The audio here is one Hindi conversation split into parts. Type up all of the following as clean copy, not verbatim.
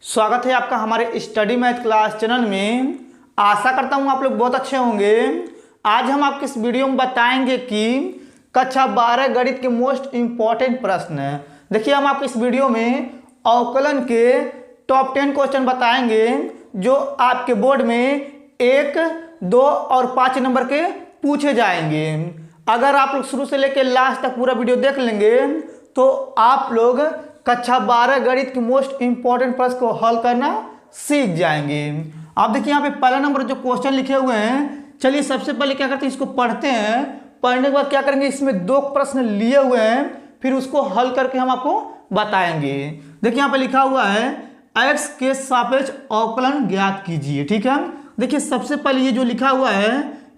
स्वागत है आपका हमारे स्टडी मैथ क्लास चैनल में। आशा करता हूँ आप लोग बहुत अच्छे होंगे। आज हम आपको इस वीडियो में बताएंगे कि कक्षा 12 गणित के मोस्ट इम्पॉर्टेंट प्रश्न। देखिए, हम आपको इस वीडियो में अवकलन के टॉप 10 क्वेश्चन बताएंगे जो आपके बोर्ड में 1, 2 और 5 नंबर के पूछे जाएंगे। अगर आप लोग शुरू से लेकर लास्ट तक पूरा वीडियो देख लेंगे तो आप लोग कक्षा 12 गणित के मोस्ट इंपॉर्टेंट प्रश्न को हल करना सीख जाएंगे। आप देखिए यहाँ पे पहला नंबर जो क्वेश्चन लिखे हुए हैं, चलिए सबसे पहले क्या करते हैं, इसको पढ़ते हैं। पढ़ने के बाद क्या करेंगे, इसमें 2 प्रश्न लिए हुए हैं, फिर उसको हल करके हम आपको बताएंगे। देखिए यहाँ पे लिखा हुआ है x के सापेक्ष अवकलन ज्ञात कीजिए। ठीक है, देखिए सबसे पहले ये जो लिखा हुआ है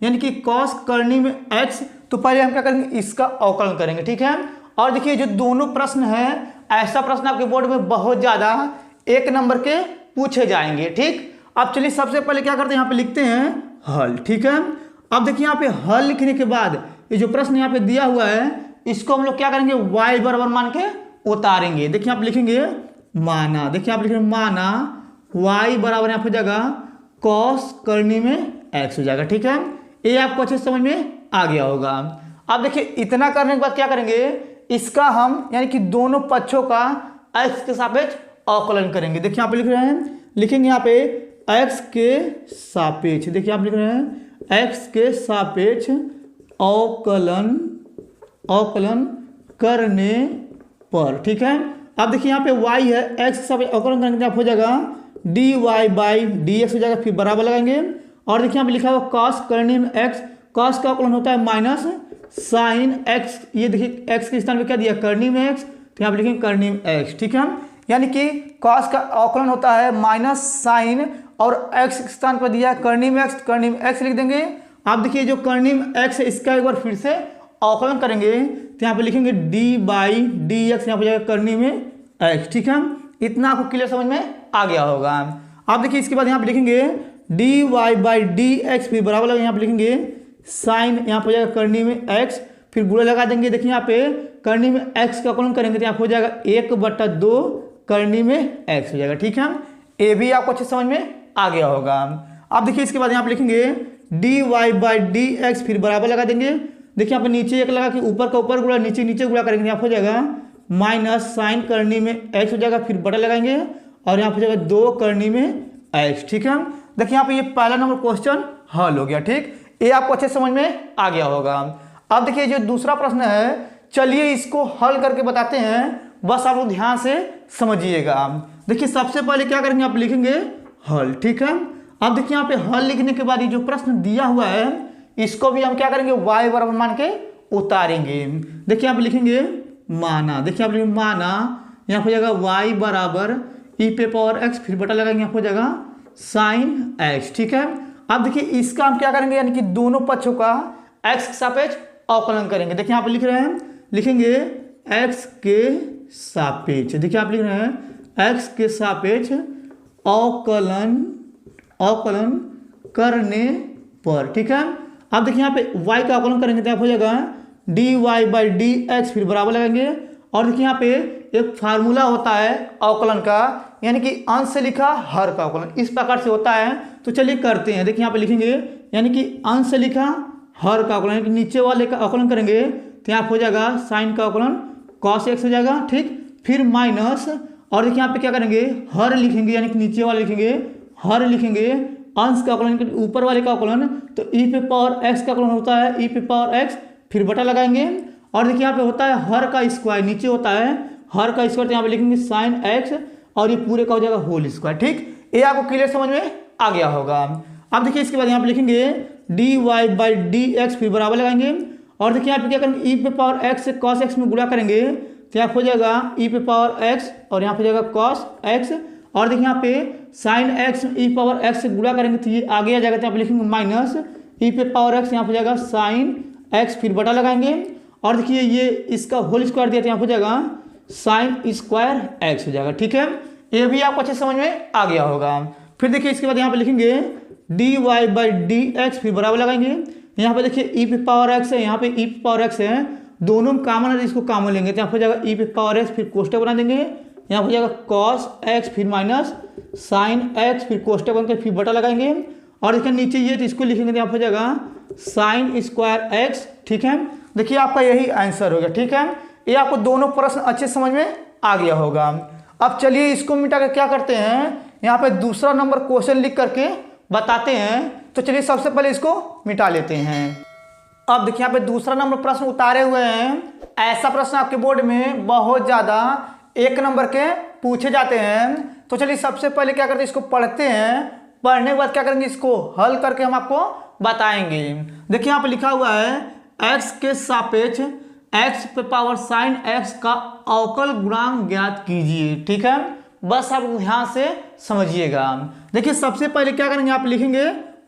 यानी कि cos करनी में x, तो पहले हम क्या करेंगे, इसका अवकलन करेंगे। ठीक है, और देखिए जो दोनों प्रश्न है, ऐसा प्रश्न आपके बोर्ड में बहुत ज्यादा 1 नंबर के पूछे जाएंगे। ठीक, अब चलिए सबसे पहले क्या करते हैं, यहाँ पे लिखते हैं हल। ठीक है, अब देखिए यहाँ पे हल लिखने के बाद ये जो प्रश्न यहाँ पे दिया हुआ है, इसको हम लोग क्या करेंगे, y बराबर मान के उतारेंगे। देखिए आप लिखेंगे माना, देखिए आप लिखेंगे माना y बराबर यहाँ पे जगह cos करनी में x हो जाएगा। ठीक है, ये आपको अच्छे समझ में आ गया होगा। अब देखिए इतना करने के बाद क्या करेंगे, इसका हम यानी कि दोनों पक्षों का x के सापेक्ष अवकलन करेंगे। देखिए यहाँ पे लिख रहे हैं, लिखेंगे यहाँ पे x के सापेक्ष, देखिए आप लिख रहे हैं x के सापेक्ष अवकलन करने पर। ठीक है, अब देखिए यहाँ पे y है, x के सापेक्ष अवकलन करने के हो जाएगा dy बाई dx हो जाएगा, फिर बराबर लगाएंगे। और देखिए यहाँ पे लिखा हुआ cos करने में x, cos का अवकलन होता है माइनस साइन x, ये देखिए x के स्थान पे क्या दिया, करनी में x, तो यहाँ पे लिखेंगे करनी में x। ठीक है, यानी कि cos का अवकलन होता है माइनस साइन और x के स्थान पर दिया करनी में x, करनी में x लिख देंगे। आप देखिए जो करनी में x है, इसका एक बार फिर से अवकलन करेंगे तो यहाँ पे लिखेंगे d बाई डी एक्स, यहाँ पे जाएगा करनी में x। ठीक है, इतना आपको क्लियर समझ में आ गया होगा। आप देखिए इसके बाद यहाँ पे लिखेंगे dy बाई डी एक्स, फिर बराबर लगा, यहाँ पे लिखेंगे साइन, यहाँ पे हो जाएगा करनी में x, फिर गुणा लगा देंगे। देखिए यहाँ पे करनी में x का अवकलन करेंगे तो यहाँ हो जाएगा 1/2 करनी में x हो जाएगा। ठीक है, ये भी आपको अच्छे समझ में आ गया होगा। अब देखिए इसके बाद यहाँ पे लिखेंगे dy बाई डी एक्स, फिर बराबर लगा देंगे। देखिए यहाँ पे नीचे 1 लगा के ऊपर का ऊपर गुणा, नीचे नीचे गुणा करेंगे, यहाँ हो जाएगा माइनस साइन करनी में x हो जाएगा, फिर बड़ा लगाएंगे और यहाँ हो जाएगा 2 करनी में x। ठीक है, देखिए यहाँ पे ये पहला नंबर क्वेश्चन हल हो गया। ठीक, ये आपको अच्छे समझ में आ गया होगा। अब देखिए जो दूसरा प्रश्न है, चलिए इसको हल करके बताते हैं, बस आप लोग ध्यान से समझिएगा। देखिए सबसे पहले क्या करेंगे, आप लिखेंगे हल। ठीक है, अब देखिए यहाँ पे हल लिखने के बाद ये जो प्रश्न दिया हुआ है, इसको भी हम क्या करेंगे, y बराबर मान के उतारेंगे। देखिए आप लिखेंगे माना, देखिए आप लिखेंगे माना, यहाँ हो जाएगा y बराबर e पे पावर x, फिर बटा लगाएंगे, यहाँ हो जाएगा साइन x। ठीक है, अब देखिए इसका हम क्या करेंगे, यानी कि दोनों पक्षों का x के सापेक्ष अवकलन करेंगे। देखिए यहाँ पे लिख रहे हैं, लिखेंगे x के सापेक्ष, देखिए आप लिख रहे हैं x के सापेक्ष अवकलन करने पर। ठीक है, अब देखिए यहाँ पे y का अवकलन करेंगे तो यहाँ हो जाएगा dy बाई डी एक्स, फिर बराबर लगाएंगे। और देखिए यहाँ पे एक फार्मूला होता है अवकलन का, यानी कि अंश से लिखा हर का अवकलन, इस प्रकार से होता है। तो चलिए करते हैं। देखिए यहाँ पे लिखेंगे यानी कि अंश से लिखा हर का अवकलन, यानी कि नीचे वाले का अवकलन करेंगे तो यहाँ हो जाएगा साइन का अवकलन cos x हो जाएगा। ठीक, फिर माइनस, और देखिए यहाँ पे क्या करेंगे, हर लिखेंगे, यानी कि नीचे वाले लिखेंगे हर, लिखेंगे अंश का अवकलन, ऊपर वाले का अवकलन, तो e पे पावर x का अवकलन होता है e पे पावर x, फिर बटा लगाएंगे। और देखिए यहाँ पे होता है हर का स्क्वायर, नीचे होता है हर का स्क्वायर, तो यहाँ पे लिखेंगे साइन x, और ये पूरे का हो जाएगा होल स्क्वायर। ठीक, ये आपको क्लियर समझ में आ गया होगा। अब देखिए इसके बाद यहाँ पे लिखेंगे dy बाई डी एक्स, फिर बराबर लगाएंगे। और देखिए यहाँ पे क्या करेंगे, e पे पावर x से cos x में गुणा करेंगे तो यहाँ हो जाएगा e पे पावर x, और यहाँ हो जाएगा cos x। और देखिए यहाँ पे sine x e power x से गुणा करेंगे तो ये आगे आ जाएगा, तो यहाँ पे लिखेंगे माइनस e पे पावर x, यहाँ हो जाएगा साइन x, फिर बटा लगाएंगे। और देखिए ये इसका होल स्क्वायर दिया तो यहाँ हो जाएगा साइन स्क्वायर x हो जाएगा। ठीक है, ये भी आपको अच्छे समझ में आ गया होगा। फिर देखिए इसके बाद यहाँ पे लिखेंगे dy बाई डी एक्स, फिर बराबर लगाएंगे। यहाँ पे देखिए e पे पावर x है, यहाँ पे e पे पावर x है, दोनों में कॉमन है, इसको कॉमन लेंगे तो यहाँ हो जाएगा e पे पावर x, फिर कोष्टक बना देंगे, यहाँ हो जाएगा cos x, फिर माइनस साइन एक्स, फिर कोष्टक बनकर फिर बटा लगाएंगे और देखिए नीचे ये तो इसको लिखेंगे तो यहाँ हो जाएगा साइन स्क्वायर एक्स। ठीक है, देखिए आपका यही आंसर हो गया। ठीक है, ये आपको दोनों प्रश्न अच्छे समझ में आ गया होगा। अब चलिए इसको मिटा कर क्या करते हैं, यहाँ पे दूसरा नंबर क्वेश्चन लिख करके बताते हैं। तो चलिए सबसे पहले इसको मिटा लेते हैं। अब देखिए यहाँ पे दूसरा नंबर प्रश्न उतारे हुए हैं। ऐसा प्रश्न आपके बोर्ड में बहुत ज्यादा 1 नंबर के पूछे जाते हैं। तो चलिए सबसे पहले क्या करते हैं, इसको पढ़ते हैं। पढ़ने के बाद क्या करेंगे, इसको हल करके हम आपको बताएंगे। देखिए यहाँ पे लिखा हुआ है x के सापेक्ष x पे पावर साइन x का अवकल गुणांक ज्ञात कीजिए। ठीक है, बस आप ध्यान से समझिएगा। देखिए सबसे पहले क्या करेंगे, आप लिखेंगे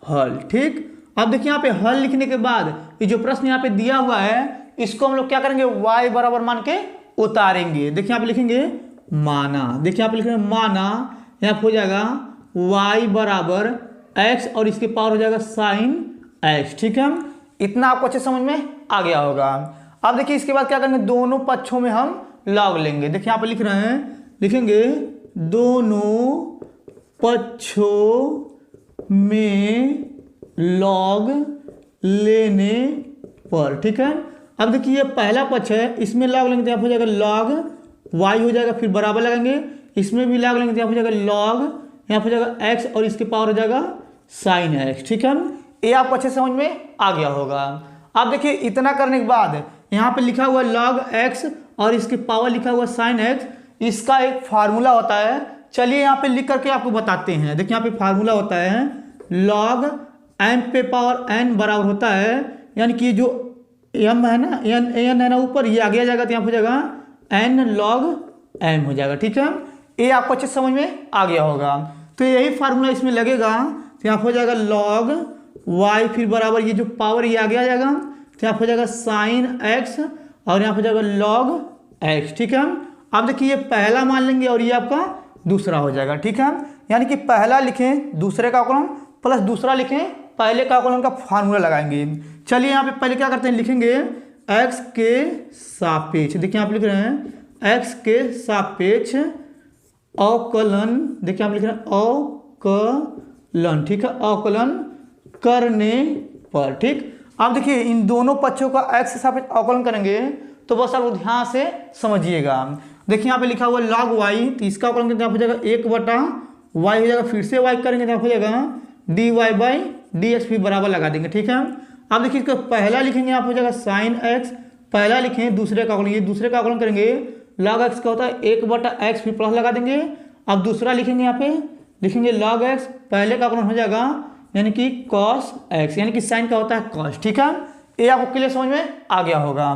हल। ठीक, अब देखिए यहाँ पे हल लिखने के बाद ये जो प्रश्न यहाँ पे दिया हुआ है इसको हम लोग क्या करेंगे, y बराबर मान के उतारेंगे। देखिए यहाँ पे लिखेंगे माना। देखिए यहाँ पे लिखेंगे माना, यहाँ पे हो जाएगा y बराबर x और इसके पावर हो जाएगा साइन x। ठीक है, इतना आपको अच्छे समझ में आ गया होगा। अब देखिए इसके बाद क्या करेंगे, दोनों पक्षों में हम लॉग लेंगे। देखिए यहाँ पे लिख रहे हैं, लिखेंगे दोनों पक्षों में लॉग लेने पर। ठीक है, अब देखिए ये पहला पक्ष है, इसमें लॉग लेंगे तो यहाँ हो जाएगा लॉग y हो जाएगा, फिर बराबर लगाएंगे। इसमें भी लॉग लेंगे तो यहाँ हो जाएगा लॉग, यहाँ हो जाएगा x और इसके पावर हो जाएगा साइन x। ठीक है, ये आपको अच्छे समझ में आ गया होगा। अब देखिए इतना करने के बाद यहाँ पे लिखा हुआ लॉग x और इसके पावर लिखा हुआ साइन x, इसका एक फार्मूला होता है। चलिए यहाँ पे लिख करके आपको बताते हैं। देखिए यहाँ पे फार्मूला होता है लॉग m पे पावर n बराबर होता है, यानी कि जो m है ना, n है ना ऊपर, ये आगे आ जाएगा तो यहाँ हो जाएगा n log m हो जाएगा। ठीक है, ये आपको अच्छे समझ में आ गया होगा। तो यही फार्मूला इसमें लगेगा तो यहाँ हो जाएगा log y, फिर बराबर ये जो पावर ये आगे आ जाएगा तो यहाँ हो जाएगा साइन x और यहाँ हो जाएगा log x। ठीक है, अब देखिए ये पहला मान लेंगे और ये आपका दूसरा हो जाएगा। ठीक है, यानी कि पहला लिखें दूसरे का कॉलम प्लस दूसरा लिखें पहले का कॉलम का फार्मूला लगाएंगे। चलिए यहाँ पे पहले क्या करते हैं, लिखेंगे x के सापेक्ष। देखिए यहाँ पे लिख रहे हैं x के सापेक्ष अवकलन। देखिए आप लिख रहे हैं अवकलन। ठीक है, अवकलन करने पर। ठीक, अब देखिए इन दोनों पक्षों का x के सापेक्ष अवकलन करेंगे तो बस आप ध्यान से समझिएगा। देखिए यहाँ पे लिखा हुआ log y, तो इसका अवकलन करके हो जाएगा 1/y हो जाएगा, फिर से y करेंगे तो हो जाएगा dy/dx, फिर बराबर लगा देंगे। ठीक है, अब देखिए इसका पहला लिखेंगे आप हो जाएगा साइन x, पहला लिखें दूसरे का अवकलन, ये दूसरे का अवकलन करेंगे log x का होता है 1/x, फिर प्लस लगा देंगे। अब दूसरा लिखेंगे यहाँ पे लिखेंगे log x, पहले का अवकलन हो जाएगा यानी कि cos x, यानी कि साइन का होता है cos। ठीक है, ये आपको क्लियर समझ में आ गया होगा।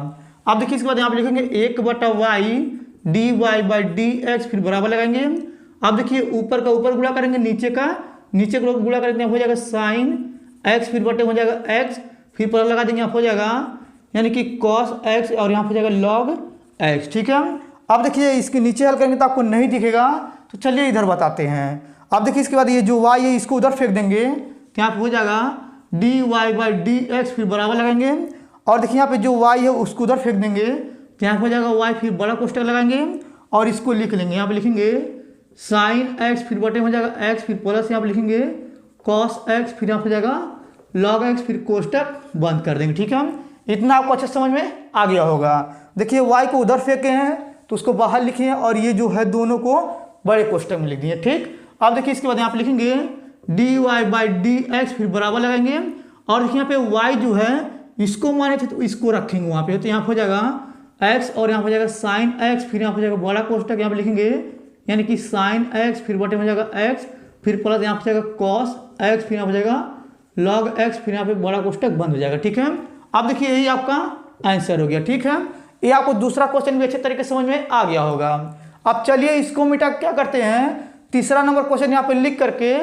अब देखिए इसके बाद यहाँ पे लिखेंगे 1/y dy/dx, फिर बराबर लगाएंगे। अब देखिए ऊपर का ऊपर गुणा करेंगे, नीचे का नीचे को गुणा करेंगे हो जाएगा साइन x, फिर बटे हो जाएगा x, फिर प्लस लगा देंगे, यहाँ हो जाएगा यानी कि cos x और यहाँ हो जाएगा log x। ठीक है, अब देखिए इसके नीचे हल करेंगे तो आपको नहीं दिखेगा, तो चलिए इधर बताते हैं। अब देखिए इसके बाद ये जो y है इसको उधर फेंक देंगे तो यहाँ पे हो जाएगा dy/dx, फिर बराबर लगाएंगे। और देखिए यहाँ पे जो y है उसको उधर फेंक देंगे तो यहाँ हो जाएगा y, फिर बड़ा कोष्टक लगाएंगे और इसको लिख लेंगे। यहाँ पे लिखेंगे साइन x, फिर बटे हो जाएगा x, फिर प्लस यहाँ पे लिखेंगे cos x, फिर यहाँ हो जाएगा log x, फिर कोष्टक बंद कर देंगे। ठीक है, इतना आपको अच्छे समझ में आ गया होगा। देखिए y को उधर फेंके हैं तो उसको बाहर लिखे और ये जो है दोनों को बड़े कोष्टक में लिख दिए। ठीक, अब देखिए इसके बाद यहाँ पे लिखेंगे dy/dx, फिर बराबर लगाएंगे। और देखिए यहाँ पे y जो है इसको माने थे तो इसको रखेंगे वहाँ पे, तो यहाँ हो जाएगा x और यहाँ हो जाएगा साइन x, फिर यहाँ हो जाएगा बड़ा कोष्टक यहाँ पे लिखेंगे यानी कि साइन x, फिर बटे हो जाएगा x, फिर प्लस यहाँ पे जाएगा cos x, फिर यहाँ हो जाएगा log x, फिर यहाँ पे बड़ा कोष्टक बंद हो जाएगा। ठीक है, अब देखिए यही आपका आंसर हो गया। ठीक है, ये आपको दूसरा क्वेश्चन भी अच्छे तरीके से समझ में आ गया होगा। अब चलिए इसको मिटा क्या करते हैं, तीसरा नंबर क्वेश्चन यहाँ पे लिख करके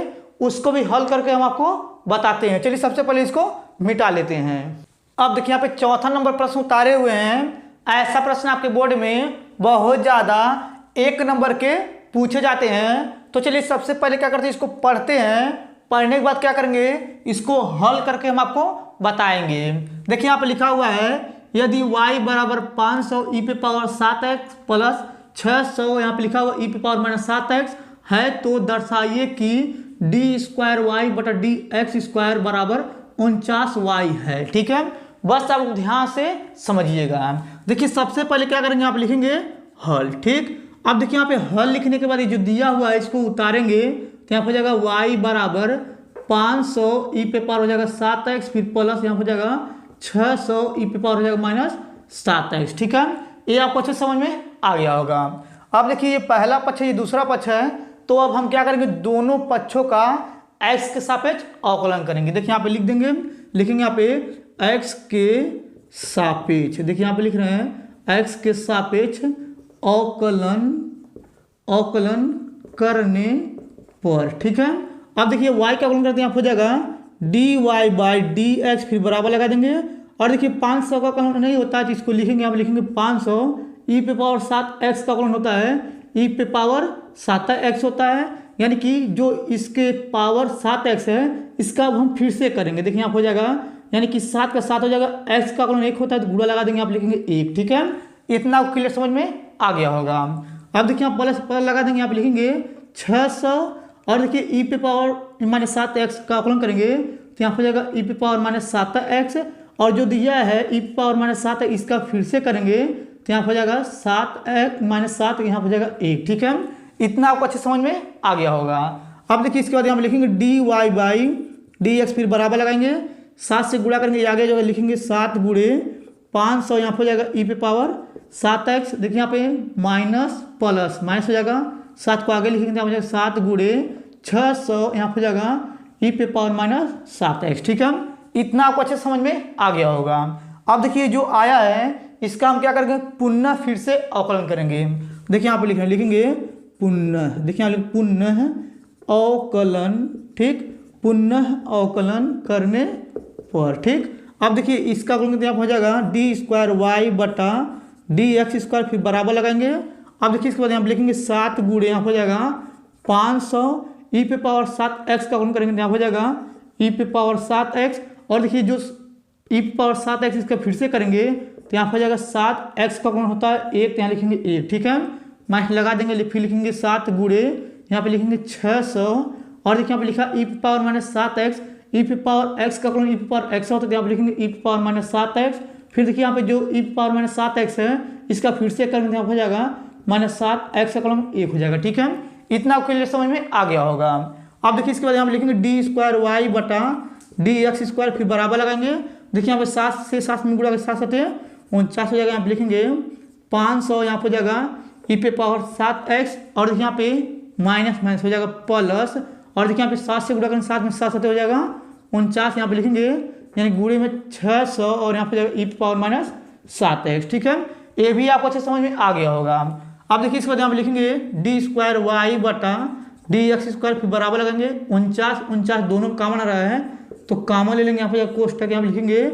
उसको भी हल करके हम आपको बताते हैं। चलिए सबसे पहले इसको मिटा लेते हैं। अब देखिए यहाँ पे चौथा नंबर प्रश्न उतारे हुए हैं। ऐसा प्रश्न आपके बोर्ड में बहुत ज्यादा 1 नंबर के पूछे जाते हैं। तो चलिए सबसे पहले क्या करते हैं, इसको पढ़ते हैं। पढ़ने के बाद क्या करेंगे, इसको हल करके हम आपको बताएंगे। देखिए यहाँ पे लिखा हुआ है यदि y बराबर 500 e पे पावर 7x प्लस 600 यहाँ पे लिखा हुआ e पे पावर -7x है तो दर्शाइए कि डी स्क्वायर वाई बटा डी एक्स स्क्वायर बराबर 49y है। ठीक है, बस आप ध्यान से समझिएगा। देखिए सबसे पहले क्या करेंगे, आप लिखेंगे हल। ठीक, अब देखिए यहाँ पे हल लिखने के बाद ये जो दिया हुआ है इसको उतारेंगे तो यहाँ हो जाएगा y बराबर 500 ई पे पावर हो जाएगा 7x, फिर प्लस यहाँ हो जाएगा 600 ई पे पावर हो जाएगा माइनस 7x। ठीक है, ये आपको अच्छे समझ में आ गया होगा। अब देखिए ये पहला पक्ष है, ये दूसरा पक्ष है, तो अब हम क्या करेंगे, दोनों पक्षों का x के सापेक्ष अवकलन करेंगे। देखिए यहाँ पे लिख देंगे, लिखेंगे यहाँ पे x के सापेक्ष, देखिए यहाँ पे लिख रहे हैं x के सापेक्ष अवकलन करने पर। ठीक है, अब देखिए y का अवकलन करते हैं, आप हो जाएगा dy बाई डी एक्स, फिर बराबर लगा देंगे। और देखिए 500 का अवकलन नहीं होता है, इसको लिखेंगे, आप लिखेंगे 500 ई पे पावर 7x का अवकलन होता है ई पे पावर 7x होता है, यानी कि जो इसके पावर 7x है इसका अब हम फिर से करेंगे। देखिए आप हो जाएगा, यानी कि 7 का 7 हो जाएगा, x का अवकलन 1 होता है तो गुणा लगा देंगे, आप लिखेंगे 1। ठीक है, इतना क्लियर समझ में आ गया होगा। अब देखिए आप प्लस लगा देंगे, आप लिखेंगे 600, और देखिए ई पे पावर माइनस 7x का अवकलन करेंगे तो यहाँ हो जाएगा ई पे पावर माइनस 7x, और जो दिया है ई पे पावर माइनस 7 इसका फिर से करेंगे तो यहाँ हो जाएगा 7x माइनस 7, यहाँ हो जाएगा 1। ठीक है, इतना आपको अच्छे समझ में आ गया होगा। अब देखिए इसके बाद यहाँ लिखेंगे d y by d x, फिर बराबर लगाएंगे, 7 से गुणा करेंगे, आगे जो लिखेंगे 7 गुणे 500, यहाँ हो जाएगा ई पे पावर 7x, देखिए यहाँ पे माइनस प्लस माइनस हो जाएगा, 7 को आगे लिखेंगे यहाँ हो जाएगा 7 गुणे 600, यहाँ हो जाएगा ई पे पावर माइनस 7x। ठीक है, इतना आपको अच्छे समझ में आ गया होगा। अब देखिए जो आया है इसका हम क्या करेंगे, पुनः फिर से अवकलन करेंगे। देखिए यहाँ पे लिखेंगे पुनः, देखिए यहाँ पुनः अवकलन। ठीक, पुनः अवकलन करने पर। ठीक, अब देखिए इसका अवकलन यहाँ हो जाएगा डी स्क्वायर वाई बटा डी एक्स स्क्वायर, फिर बराबर लगाएंगे। अब देखिए इसके बाद यहाँ पे लिखेंगे 7 गुणे यहाँ हो जाएगा 500 ई पे पावर 7x का अवकलन करेंगे तो यहाँ हो जाएगा ई पे पावर 7x, और देखिए जो ई पे पावर 7x इसका फिर से करेंगे तो यहाँ हो जाएगा 7x का अवकलन होता है 1, तो यहाँ लिखेंगे 1। ठीक है, माइनस लगा देंगे, फिर लिखेंगे 7 गुणे यहाँ पे लिखेंगे 600, और देखिए यहाँ पे लिखा ई पे पावर माइनस 7x, ई पे पावर x का अवकलन ई पे पावर x होता है तो यहाँ पे लिखेंगे ई पे पावर माइनस 7x, फिर देखिए यहाँ पे जो ई पे पावर माइनस 7x है इसका फिर से करेंगे तो यहाँ हो जाएगा माइनस 7x का अवकलन 1 हो जाएगा। ठीक है, इतना आपके लिए समझ में आ गया होगा। अब देखिए इसके बाद यहाँ पे लिखेंगे डी स्क्वायर वाई बटा डी एक्स स्क्वायर, फिर बराबर लगाएंगे। देखिए यहाँ पे 7 से 7 में गुणा के 7 7 49 हो जाएगा, यहाँ पे लिखेंगे 500, यहाँ पे हो जाएगा ई पे पावर 7x, और देखिए यहाँ पे माइनस माइनस हो जाएगा प्लस, और देखिए यहाँ पे 7 से गुणा करेंगे 7 में 7 7 हो जाएगा 49, यहाँ पे लिखेंगे यानी गुणे में 600, और यहाँ पे जाएगा ई पे पावर माइनस 7x। ठीक है, ये भी आपको अच्छे समझ में आ गया होगा। अब देखिए इसके बाद यहाँ पे लिखेंगे डी स्क्वायर वाई बटा डी एक्स स्क्वायर, फिर बराबर लगाएंगे 49 दोनों कॉमन आ रहा है तो कॉमन ले लेंगे, यहाँ पे जाएगा कोष्टक, यहाँ पे लिखेंगे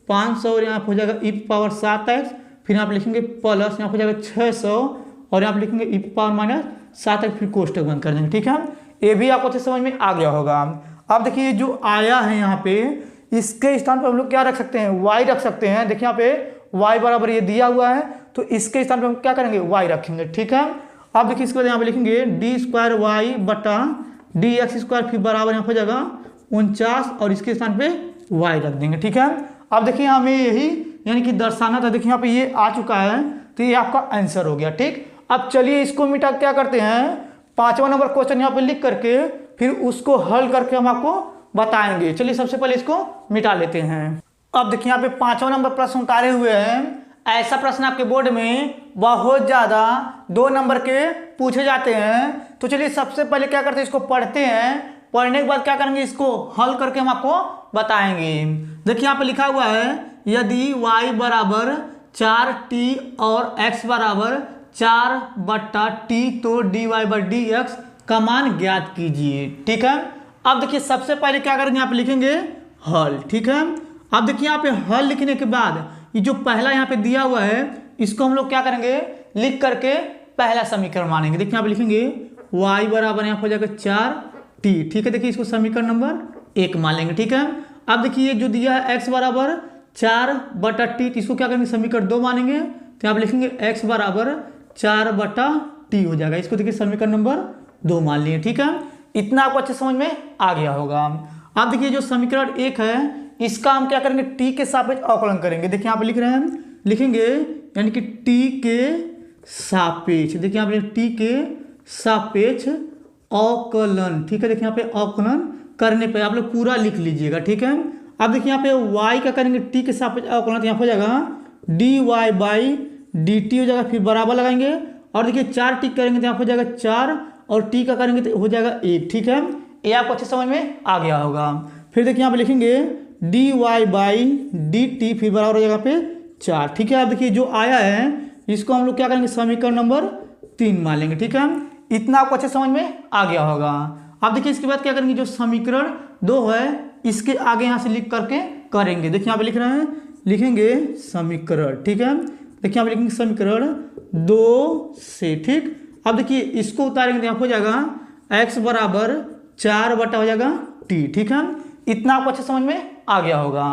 500, और यहाँ पे हो जाएगा ई पे पावर 7x, फिर यहाँ पे लिखेंगे प्लस, यहाँ पे जाएगा 600, और यहाँ पे लिखेंगे ई पे पावर माइनस 7x, फिर कोष्टक बंद कर देंगे। ठीक है, ये भी आपको अच्छे समझ में आ गया होगा। अब देखिए जो आया है यहाँ पे इसके स्थान पर हम लोग क्या रख सकते हैं, y रख सकते हैं। देखिए यहाँ पे y बराबर ये दिया हुआ है तो इसके स्थान पर हम क्या करेंगे, y रखेंगे। ठीक है, अब देखिए इसके बाद यहाँ पे लिखेंगे डी स्क्वायर वाई बटा डी एक्स स्क्वायर, फिर बराबर यहाँ हो जाएगा 49, और इसके स्थान पे y रख देंगे। ठीक है, अब देखिए हमें यही यानी कि दर्शाना था, देखिए यहाँ पे ये आ चुका है तो ये आपका आंसर हो गया। ठीक, अब चलिए इसको मिटा क्या करते हैं, 5वां नंबर क्वेश्चन यहाँ पे लिख करके फिर उसको हल करके हम आपको बताएंगे। चलिए सबसे पहले इसको मिटा लेते हैं। अब देखिए यहाँ पे 5वां नंबर प्रश्न उतारे हुए हैं। ऐसा प्रश्न आपके बोर्ड में बहुत ज़्यादा 2 नंबर के पूछे जाते हैं, तो चलिए सबसे पहले क्या करते हैं, इसको पढ़ते हैं। पढ़ने के बाद क्या करेंगे, इसको हल करके हम आपको बताएंगे। देखिए यहाँ पे लिखा हुआ है यदि y बराबर 4t और x बराबर 4/t तो dy बाई डी एक्स का मान ज्ञात कीजिए। ठीक है, अब देखिए सबसे पहले क्या करेंगे, यहाँ पे लिखेंगे हल। ठीक है, अब देखिए यहाँ पे हल लिखने के बाद ये जो पहला यहाँ पे दिया हुआ है इसको हम लोग क्या करेंगे, लिख करके पहला समीकरण मानेंगे। देखिए यहाँ पे लिखेंगे y बराबर यहाँ हो जाएगा 4t। ठीक है, देखिए इसको समीकरण नंबर 1 मान लेंगे। ठीक है, अब देखिए जो दिया है x बराबर 4/t, इसको क्या करेंगे, समीकरण 2 मानेंगे। तो यहाँ पे लिखेंगे x बराबर 4/t हो जाएगा, इसको देखिए समीकरण नंबर 2 मान लिए, ठीक है। इतना आपको अच्छे समझ में आ गया होगा। अब देखिए जो समीकरण 1 है इसका हम क्या करेंगे, टी के सापेक्ष अवकलन करेंगे। देखिए यहाँ पे लिख रहे हैं, लिखेंगे यानी कि टी के सापेक्ष, देखिए यहाँ पे टी के सापेक्ष अवकलन, ठीक है। देखिए यहाँ पे अवकलन करने पे आप लोग पूरा लिख लीजिएगा, ठीक है। अब देखिए यहाँ पे y का करेंगे टी के सापेक्ष अवकलन, तो यहाँ हो जाएगा dy बाई डी टी हो जाएगा, फिर बराबर लगाएंगे और देखिए 4 टी करेंगे तो यहाँ हो जाएगा 4 और टी का करेंगे तो हो जाएगा 1, ठीक है। ये आपको अच्छे समझ में आ गया होगा। फिर देखिए यहाँ पे लिखेंगे dy बाई डी टी, फिर बराबर हो जाएगा पे 4, ठीक है। अब देखिए जो आया है इसको हम लोग क्या करेंगे, समीकरण नंबर 3 मान लेंगे, ठीक है। इतना आपको अच्छे समझ में आ गया होगा। अब देखिए इसके बाद क्या करेंगे, जो समीकरण 2 है इसके आगे यहाँ से लिख करके करेंगे। देखिए यहाँ पे लिख रहे हैं, लिखेंगे समीकरण, ठीक है। देखिए यहाँ पे लिखेंगे समीकरण 2 से, ठीक। अब देखिए इसको उतारेंगे तो यहाँ हो जाएगा x बराबर 4 बटा हो जाएगा t, ठीक है। इतना आपको अच्छे समझ में आ गया होगा।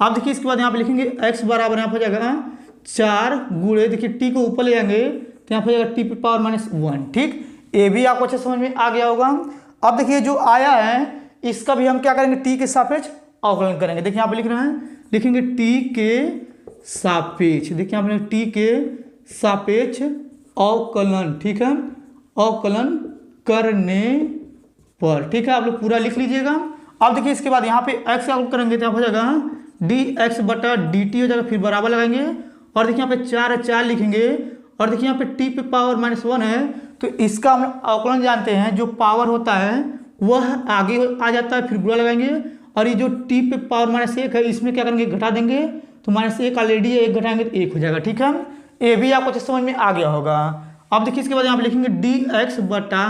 अब देखिए इसके बाद यहाँ पे लिखेंगे x बराबर यहाँ हो जाएगा 4 गुणे, देखिए t को ऊपर ले जाएंगे तो यहाँ हो जाएगा t की पावर -1, ठीक। ये भी आपको अच्छे समझ में आ गया होगा। अब देखिए जो आया है इसका भी हम क्या करेंगे, टी के सापेक्ष अवकलन करेंगे। देखिए यहाँ पे लिख रहे हैं, लिखेंगे टी के सापेक्ष, देखिए यहाँ पे टी के सापेक्ष अवकलन, ठीक है, अवकलन करने पर, ठीक है। आप लोग पूरा लिख लीजिएगा। अब देखिए इसके बाद यहाँ पे x का करेंगे तो हो जाएगा dx बटा dt हो जाएगा, फिर बराबर लगाएंगे और देखिए यहाँ पे 4 लिखेंगे और देखिए यहाँ पे t पे पावर -1 है तो इसका हम अवकलन जानते हैं, जो पावर होता है वह आगे आ जाता है, फिर गुणा लगाएंगे और ये जो t पे पावर -1 है इसमें क्या करेंगे, घटा देंगे तो -1 ऑलरेडी है, 1 घटाएंगे तो 1 हो जाएगा, ठीक है। ये भी आपको अच्छे समझ में आ गया होगा। अब देखिए इसके बाद यहाँ पे लिखेंगे dx बटा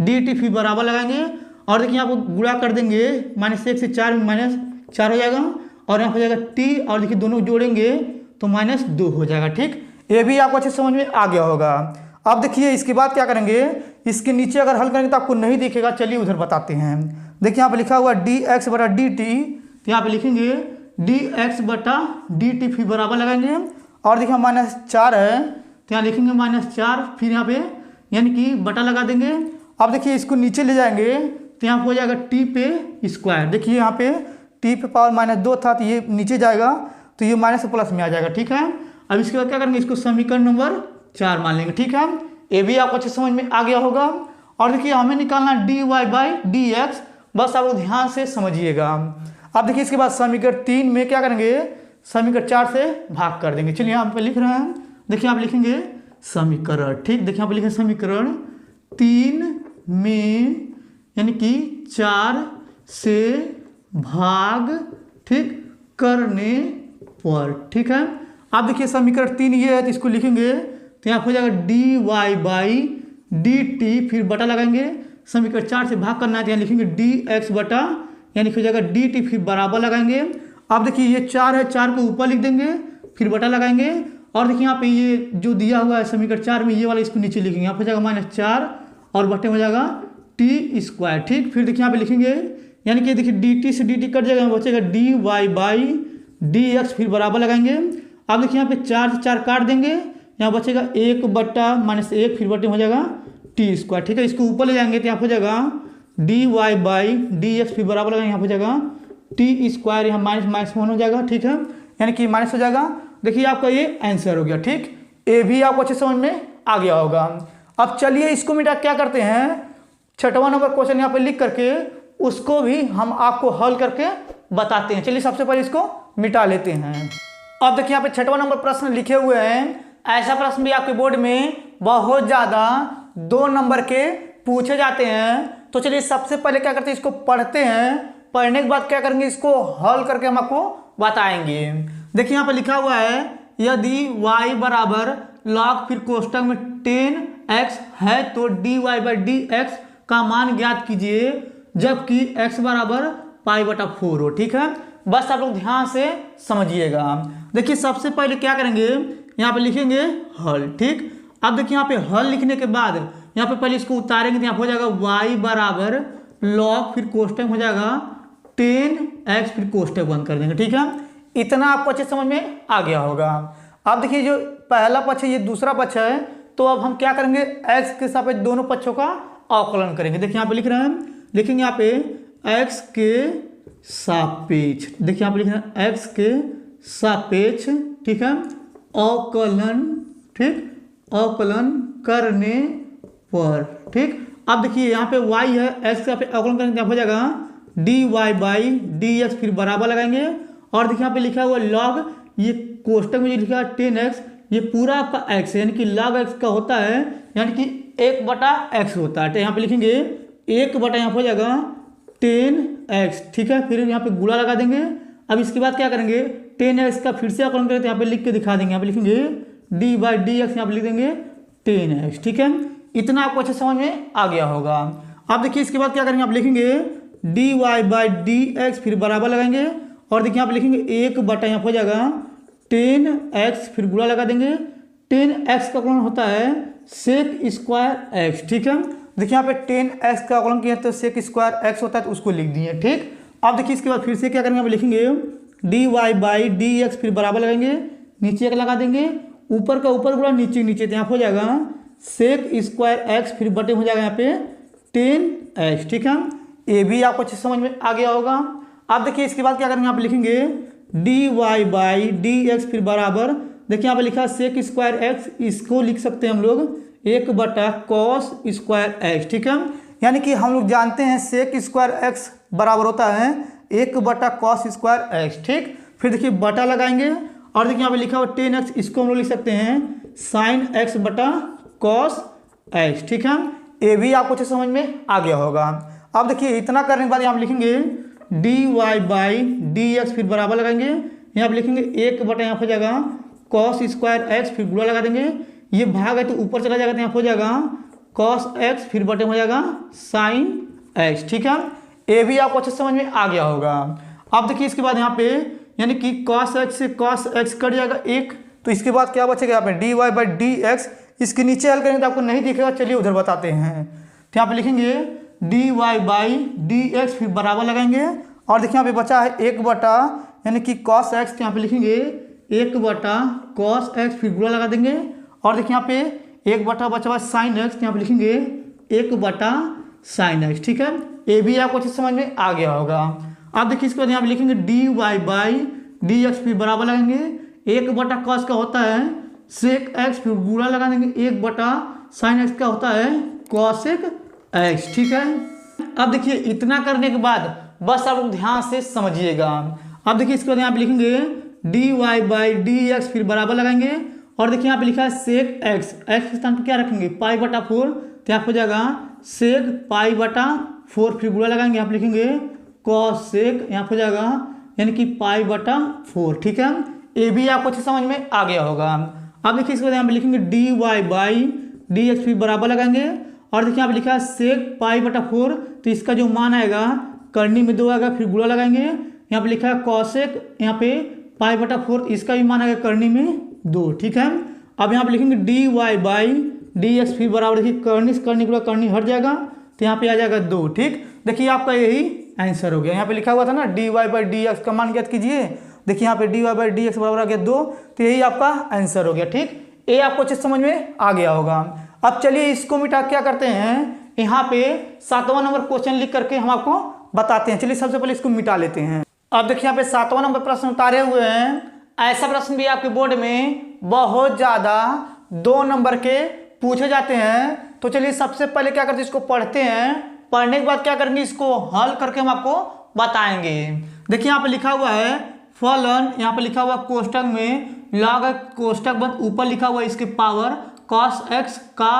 dt, फिर बराबर लगाएंगे और देखिए यहाँ पे गुणा कर देंगे, -1 से 4 में -4 हो जाएगा और यहाँ हो जाएगा t और देखिए दोनों जोड़ेंगे तो -2 हो जाएगा, ठीक। ये भी आपको अच्छे समझ में आ गया होगा। अब देखिए इसके बाद क्या करेंगे, इसके नीचे अगर हल करेंगे तो आपको नहीं दिखेगा, चलिए उधर बताते हैं। देखिए यहाँ पे लिखा हुआ dx बटा dt, तो यहाँ पे लिखेंगे dx बटा dt, फिर बराबर लगाएंगे और देखिए -4 है तो यहाँ लिखेंगे -4, फिर यहाँ पे यानी कि बटा लगा देंगे। अब देखिए इसको नीचे ले जाएंगे तो यहाँ हो जाएगा t पे स्क्वायर, देखिए यहाँ पे t पे पावर -2 था तो ये नीचे जाएगा तो ये माइनस से प्लस में आ जाएगा, ठीक है। अब इसके बाद क्या करेंगे, इसको समीकरण नंबर 4 मान लेंगे, ठीक है। ये भी आपको अच्छे समझ में आ गया होगा। और देखिए हमें निकालना dy बाई dx, बस आप ध्यान से समझिएगा। अब देखिए इसके बाद समीकरण 3 में क्या करेंगे, समीकरण 4 से भाग कर देंगे। चलिए यहाँ पे लिख रहे हैं, देखिए आप लिखेंगे समीकरण, ठीक। देखिए यहाँ पे लिखेंगे समीकरण 3 में यानी कि 4 से भाग, ठीक, करने पर, ठीक है। आप देखिए समीकरण 3 ये है तो इसको लिखेंगे तो यहाँ हो जाएगा dy बाई dt, फिर बटा लगाएंगे, समीकरण 4 से भाग करना है तो यहाँ लिखेंगे dx बटा यानी हो जाएगा dt, फिर बराबर लगाएंगे। अब देखिए ये 4 है, 4 को ऊपर लिख देंगे, फिर बटा लगाएंगे और देखिए यहाँ पे ये जो दिया हुआ है समीकरण 4 में ये वाला इसको नीचे लिखेंगे, यहाँ पे हो जाएगा -4 और बटे हो जाएगा t स्क्वायर, ठीक। फिर देखिए यहाँ पे लिखेंगे यानी कि देखिए dt से dt कट जाएगा, बचेगा dy बाई dx, फिर बराबर लगाएंगे। अब देखिए यहाँ पे 4 से 4 काट देंगे, यहाँ बचेगा 1 बटा -1, फिर बटे हो जाएगा t स्क्वायर, ठीक है। इसको ऊपर ले जाएंगे तो यहाँ हो जाएगा dy बाई dx, फिर बराबर लगाएंगे, यहाँ हो जाएगा t स्क्वायर, यहाँ -1 हो जाएगा, ठीक है, यानी कि माइनस हो जाएगा। देखिए आपका ये आंसर हो गया, ठीक। ये भी आपको अच्छे समझ में आ गया होगा। अब चलिए इसको मिटा क्या करते हैं, 6वां नंबर क्वेश्चन यहाँ पे लिख करके उसको भी हम आपको हल करके बताते हैं। चलिए सबसे पहले इसको मिटा लेते हैं। अब देखिए यहाँ पे 6वां नंबर प्रश्न लिखे हुए हैं। ऐसा प्रश्न भी आपके बोर्ड में बहुत ज़्यादा 2 नंबर के पूछे जाते हैं। तो चलिए सबसे पहले क्या करते हैं, इसको पढ़ते हैं, पढ़ने के बाद क्या करेंगे, इसको हल करके हम आपको बताएंगे। देखिए यहाँ पे लिखा हुआ है, यदि y बराबर log फिर कोष्टक में 10x है तो dy बाई dx का मान ज्ञात कीजिए जबकि x बराबर π/4 हो, ठीक है। बस आप लोग ध्यान से समझिएगा। देखिए सबसे पहले क्या करेंगे, यहाँ पे लिखेंगे हल, ठीक। अब देखिए यहाँ पे हल लिखने के बाद यहाँ पे पहले इसको उतारेंगे तो यहाँ हो जाएगा y बराबर log फिर कोष्टक हो जाएगा 10x, फिर कोष्टक बंद कर देंगे, ठीक है। इतना आपको अच्छे समझ में आ गया होगा। अब देखिए जो पहला पक्ष है ये दूसरा पक्ष है, तो अब हम क्या करेंगे, x के सापेक्ष दोनों पक्षों का अवकलन करेंगे। देखिए यहाँ पे लिख रहे हैं, लिखेंगे यहाँ पे x के सापेक्ष, देखिए यहाँ पे लिख रहे हैं x के सापेक्ष, ठीक है, अवकलन, ठीक, अवकलन करने पर, ठीक। अब देखिए यहाँ पे y है, x का अवकलन करेंगे क्या हो जाएगा dy बाई डी एक्स, फिर बराबर लगाएंगे और देखिए यहाँ पे लिखा हुआ log, ये कोष्टक में जो लिखा है 10x, ये पूरा आपका x है, यानी कि log x का होता है, यानी कि 1/x होता है। तो यहाँ पे लिखेंगे 1/, यहाँ पे हो जाएगा 10x, ठीक है, फिर यहाँ पे गुणा लगा देंगे। अब इसके बाद क्या करेंगे 10x का फिर से अवकलन करें तो यहाँ पे लिख के दिखा देंगे, यहाँ पे लिखेंगे डी बाई डी एक्स, यहाँ पे लिख देंगे 10x, ठीक है। इतना आपको अच्छे समझ में आ गया होगा। अब देखिए इसके बाद क्या करेंगे, आप लिखेंगे d y by d x, फिर बराबर लगाएंगे और देखिए यहाँ पे लिखेंगे 1/, यहाँ हो जाएगा 10x, फिर गुणा लगा देंगे। 10x का अवकलन होता है सेक स्क्वायर x, ठीक है। देखिए यहाँ पे 10x का अवकलन किया तो सेक स्क्वायर x होता है, तो उसको लिख दिए, ठीक। अब देखिए इसके बाद फिर से क्या करेंगे, लिखेंगे d y by d x, फिर बराबर लगाएंगे, नीचे एक लगा देंगे, ऊपर का ऊपर गुणा नीचे नीचे, तो यहाँ हो जाएगा सेक स्क्वायर x, फिर बटे हो जाएगा यहाँ पे 10x, ठीक है। ये भी आपको अच्छे समझ में आ गया होगा। अब देखिए इसके बाद क्या करेंगे, यहाँ पे लिखेंगे d y by d x, फिर बराबर, देखिए यहाँ पे लिखा है सेक स्क्वायर x, इसको लिख सकते हैं हम लोग 1/cos स्क्वायर x, ठीक है। यानी कि हम लोग जानते हैं सेक स्क्वायर x बराबर होता है 1/cos स्क्वायर x, ठीक। फिर देखिए बटा लगाएंगे और देखिए यहाँ पे लिखा हुआ 10x, इसको हम लोग लिख सकते हैं साइन x/cos x, ठीक है। ये भी आपको अच्छे समझ में आ गया होगा। अब देखिए इतना करने के बाद यहाँ पे लिखेंगे d y by d x, फिर बराबर लगाएंगे, यहाँ पे लिखेंगे 1/, यहाँ हो जाएगा cos स्क्वायर x, फिर गुणा लगा देंगे, ये भाग है तो ऊपर चला जाएगा, तो यहाँ हो जाएगा cos x, फिर बटे हो जाएगा साइन x, ठीक है। ये भी आपको अच्छे समझ में आ गया होगा। अब देखिए इसके बाद यहाँ पे यानी कि cos x से cos x कट जाएगा 1, तो इसके बाद क्या बचेगा यहाँ पे d y by d x, इसके नीचे हल करेंगे तो आपको नहीं दिखेगा, चलिए उधर बताते हैं। तो यहाँ पे लिखेंगे d y by d x, फिर बराबर लगाएंगे और देखिए यहाँ पे बचा है 1/, यानी कि cos x, तो यहाँ पे लिखेंगे 1/cos x, फिर गुणा लगा देंगे और देखिए यहाँ पे 1/, बचा हुआ साइन x, तो यहाँ पे लिखेंगे 1/sin x, ठीक है। ये भी आपको अच्छे समझ में आ गया होगा। अब देखिए इसके बाद यहाँ पे लिखेंगे d y by d x, फिर बराबर लगाएंगे, 1/cos का होता है सेक x, फिर गुणा लगा देंगे, 1/sin x का होता है cosec x, ठीक है। अब देखिए इतना करने के बाद बस आप लोग ध्यान से समझिएगा। अब देखिए इसके बाद यहाँ पे लिखेंगे d y by d x, फिर बराबर लगाएंगे और देखिए यहाँ पे लिखा है सेक x, x के स्थान पर क्या रखेंगे π/4, तो यहाँ हो जाएगा सेक π/4, फिर गुणा लगाएंगे, यहाँ पे लिखेंगे cosec, यहाँ हो जाएगा यानी कि π/4, ठीक है। ये भी आपको अच्छे समझ में आ गया होगा। अब देखिए इसके बाद यहाँ पे लिखेंगे d y by d x, फिर बराबर लगाएंगे और देखिए यहाँ पे लिखा है सेक π/4, तो इसका जो मान आएगा करनी में 2 आएगा, फिर गुणा लगाएंगे, यहाँ पे लिखा है cosec, यहाँ पे π/4, इसका भी मान आएगा करनी में 2, ठीक है। अब यहाँ पे लिखेंगे d y by d x, फिर बराबर, देखिए करनी से करनी गुणा करनी हट जाएगा, तो यहाँ पे आ जाएगा 2, ठीक। देखिए आपका यही आंसर हो गया। यहाँ पे लिखा हुआ था ना d y by d x का मान ज्ञात कीजिए, देखिए यहाँ पे d y by d x बराबर आ गया 2, तो यही आपका आंसर हो गया, ठीक। ये आपको अच्छे समझ में आ गया होगा। अब चलिए इसको मिटा क्या करते हैं, यहाँ पे 7वां नंबर क्वेश्चन लिख करके हम आपको बताते हैं। चलिए सबसे पहले इसको मिटा लेते हैं। अब देखिए यहाँ पे 7वां नंबर प्रश्न उतारे हुए हैं। ऐसा प्रश्न भी आपके बोर्ड में बहुत ज्यादा 2 नंबर के पूछे जाते हैं। तो चलिए सबसे पहले क्या करते हैं, इसको पढ़ते हैं, पढ़ने के बाद क्या करेंगे, इसको हल करके हम आपको बताएंगे। देखिए यहाँ पे लिखा हुआ है फलन, यहाँ पे लिखा हुआ कोष्टक में log कोष्टक बंद, ऊपर लिखा हुआ इसके पावर cos x का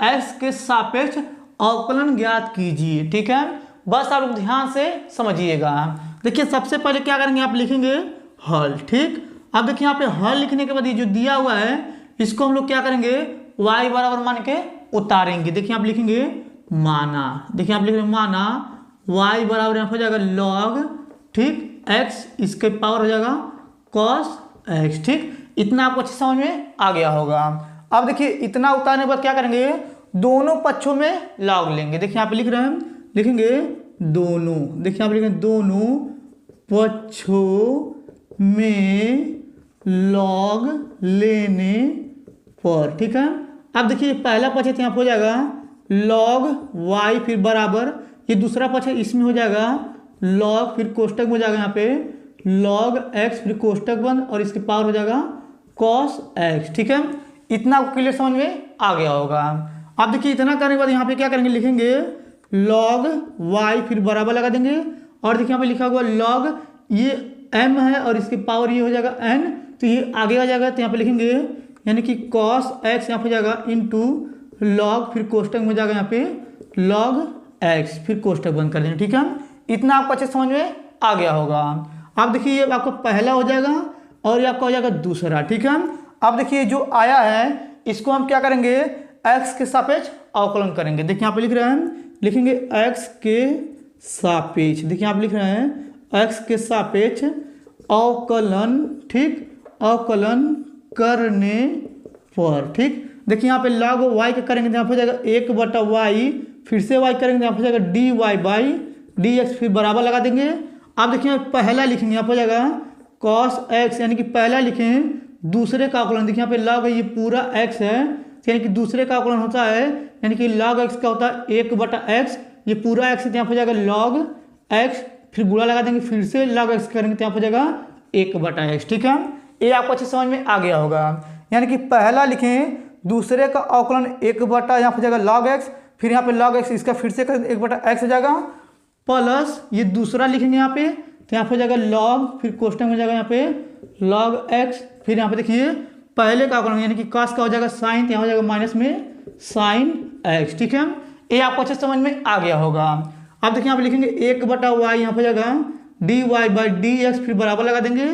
x के सापेक्ष अवकलन ज्ञात कीजिए, ठीक है। बस आप लोग ध्यान से समझिएगा। देखिए सबसे पहले क्या करेंगे, आप लिखेंगे हल, ठीक। अब देखिए यहाँ पे हल लिखने के बाद ये जो दिया हुआ है इसको हम लोग क्या करेंगे, y बराबर मान के उतारेंगे। देखिए आप लिखेंगे माना, देखिए आप लिख रहे माना y बराबर यहाँ हो जाएगा log, ठीक, x, इसके पावर हो जाएगा cos x, ठीक। इतना आपको अच्छे समझ में आ गया होगा। अब देखिए इतना उतारने के बाद क्या करेंगे, दोनों पक्षों में log लेंगे। देखिए यहाँ पे लिख रहे हैं, लिखेंगे दोनों, देखिए यहाँ पे लिखेंगे दोनों पक्षों में log लेने पर, ठीक है। अब देखिए पहला पक्ष यहाँ हो जाएगा लॉग वाई फिर बराबर, ये दूसरा पक्ष है इसमें हो जाएगा लॉग फिर कोष्टक में हो जाएगा यहाँ पे लॉग एक्स फिर कोष्टक बंद और इसके पावर हो जाएगा कॉस एक्स। ठीक है, इतना आपको क्लियर समझ में आ गया होगा। अब देखिए इतना करने के बाद यहाँ पे क्या करेंगे, लिखेंगे लॉग वाई फिर बराबर लगा देंगे और देखिए यहाँ पे लिखा हुआ लॉग ये m है और इसके पावर ये हो जाएगा n, तो ये आगे आ जाएगा, तो यहाँ पे लिखेंगे यानी कि cos x यहाँ पे हो जाएगा इंटू लॉग फिर कोष्टक में हो जाएगा यहाँ पे log x फिर कोष्टक बंद कर देंगे। ठीक है, इतना आपको अच्छे समझ में आ गया होगा। अब देखिए ये आपका पहला हो जाएगा और ये आपका हो जाएगा दूसरा। ठीक है, अब देखिए जो आया है इसको हम क्या करेंगे, x के सापेक्ष अवकलन करेंगे। देखिए यहाँ पे लिख रहे हैं, लिखेंगे x के सापेक्ष, देखिए यहाँ पे लिख रहे हैं x के सापेक्ष अवकलन, ठीक, अवकलन करने पर। ठीक, देखिए यहाँ पे log y का करेंगे तो यहाँ पे हो जाएगा 1/y, फिर से y करेंगे तो यहाँ पे हो जाएगा dy/dx फिर बराबर लगा देंगे। अब देखिए पहला लिखेंगे यहाँ पे हो जाएगा cos x, यानी कि पहला लिखें दूसरे का अवकलन। देखिए यहाँ पे log ये पूरा x है, यानी कि दूसरे का अवकलन होता है, यानी कि log x का होता है 1/x, ये पूरा x है तो यहाँ पे हो जाएगा log x फिर गुणा लगा देंगे, फिर से log x करेंगे तो यहाँ पे हो जाएगा 1/x। ठीक है, ये आपको अच्छे समझ में आ गया होगा। यानी कि पहला लिखें दूसरे का अवकलन 1 यहाँ पे जाएगा log x, फिर यहाँ पे log x इसका फिर से 1/x हो जाएगा, प्लस ये दूसरा लिखेंगे यहाँ पे तो यहाँ पे हो जाएगा log फिर कोष्टक में हो जाएगा यहाँ पे log x, फिर यहाँ पे देखिए पहले का अवकलन यानी कि cos का हो जाएगा साइन, तो यहाँ हो जाएगा माइनस में sin x। ठीक है, ये आपको अच्छे समझ में आ गया होगा। अब देखिए यहाँ पे लिखेंगे 1/y, यहाँ पे जाएगा dy/dx फिर बराबर लगा देंगे।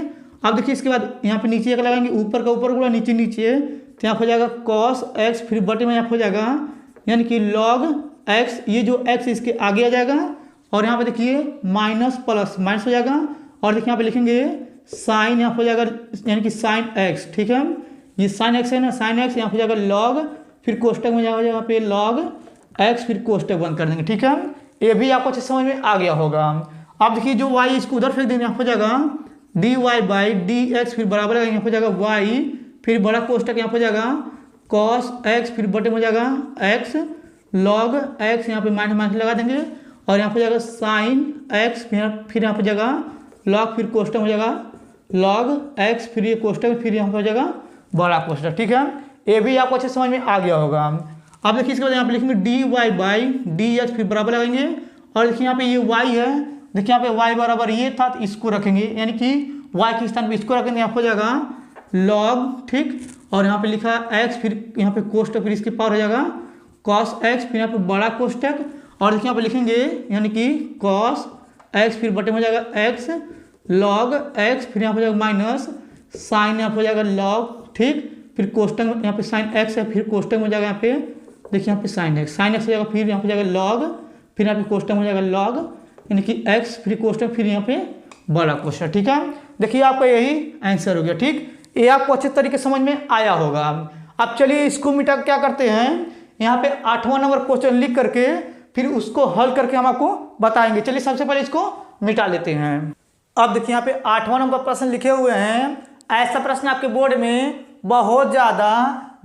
अब देखिए इसके बाद यहाँ पे नीचे एक लगाएंगे, ऊपर का ऊपर गुणा नीचे नीचे, तो यहाँ पे जाएगा cos x फिर बटे में यहाँ पे जाएगा यानी कि log x, ये जो x इसके आगे आ जाएगा और यहाँ पे देखिए माइनस प्लस माइनस हो जाएगा और देखिए यहाँ पे लिखेंगे साइन, यहाँ पे जाएगा यानी कि साइन x। ठीक है, ये साइन x है ना, साइन x यहाँ पे जाएगा log फिर कोष्टक में जाएगा यहाँ पे log x फिर कोष्टक बंद कर देंगे। ठीक है, ये भी आपको अच्छे समझ में आ गया होगा। अब देखिए जो y इसको उधर फेंक देंगे, यहाँ पे जाएगा dy/dx फिर बराबर लगा यहाँ पे जाएगा y फिर बड़ा कोष्टक यहाँ पे जाएगा cos x फिर बटे में जाएगा x log x, यहाँ पे माइनस माइनस लगा देंगे और यहाँ पे जाएगा साइन x फिर यहाँ पे जाएगा log फिर कोष्टक हो जाएगा log x फिर ये कोष्टक फिर यहाँ पे हो जाएगा बड़ा कोष्टक। ठीक है, ये भी आपको अच्छे समझ में आ गया होगा। अब देखिए इसके बाद यहाँ पे लिखेंगे dy/dx फिर बराबर लगाएंगे और देखिए यहाँ पे ये y है, देखिए यहाँ पे y बराबर ये था तो इसको रखेंगे, यानी कि y के स्थान पे इसको रखेंगे, यहाँ पे हो जाएगा log, ठीक, और यहाँ पे लिखा है x फिर यहाँ पे कोष्टक फिर इसके पावर हो जाएगा cos x फिर यहाँ पे बड़ा कोष्टक और देखिए यहाँ पे लिखेंगे यानी कि cos x फिर बटे में हो जाएगा x log x फिर यहाँ पे जाएगा माइनस साइन, यहाँ पे हो जाएगा log, ठीक, फिर कोष्टक में यहाँ पे साइन x है फिर कोष्टक में जाएगा यहाँ पे देखिए यहाँ पे साइन x हो जाएगा, फिर यहाँ पे जाएगा log फिर यहाँ पे कोष्टक में जाएगा log यानी कि x फिर कोष्टक फिर यहाँ पे बड़ा कोष्टक। ठीक है, देखिए आपका यही आंसर हो गया। ठीक, ये आपको अच्छे तरीके समझ में आया होगा। अब चलिए इसको मिटा क्या करते हैं, यहाँ पे 8वां नंबर क्वेश्चन लिख करके फिर उसको हल करके हम आपको बताएंगे। चलिए सबसे पहले इसको मिटा लेते हैं। अब देखिए यहाँ पे 8वां नंबर प्रश्न लिखे हुए हैं। ऐसा प्रश्न आपके बोर्ड में बहुत ज़्यादा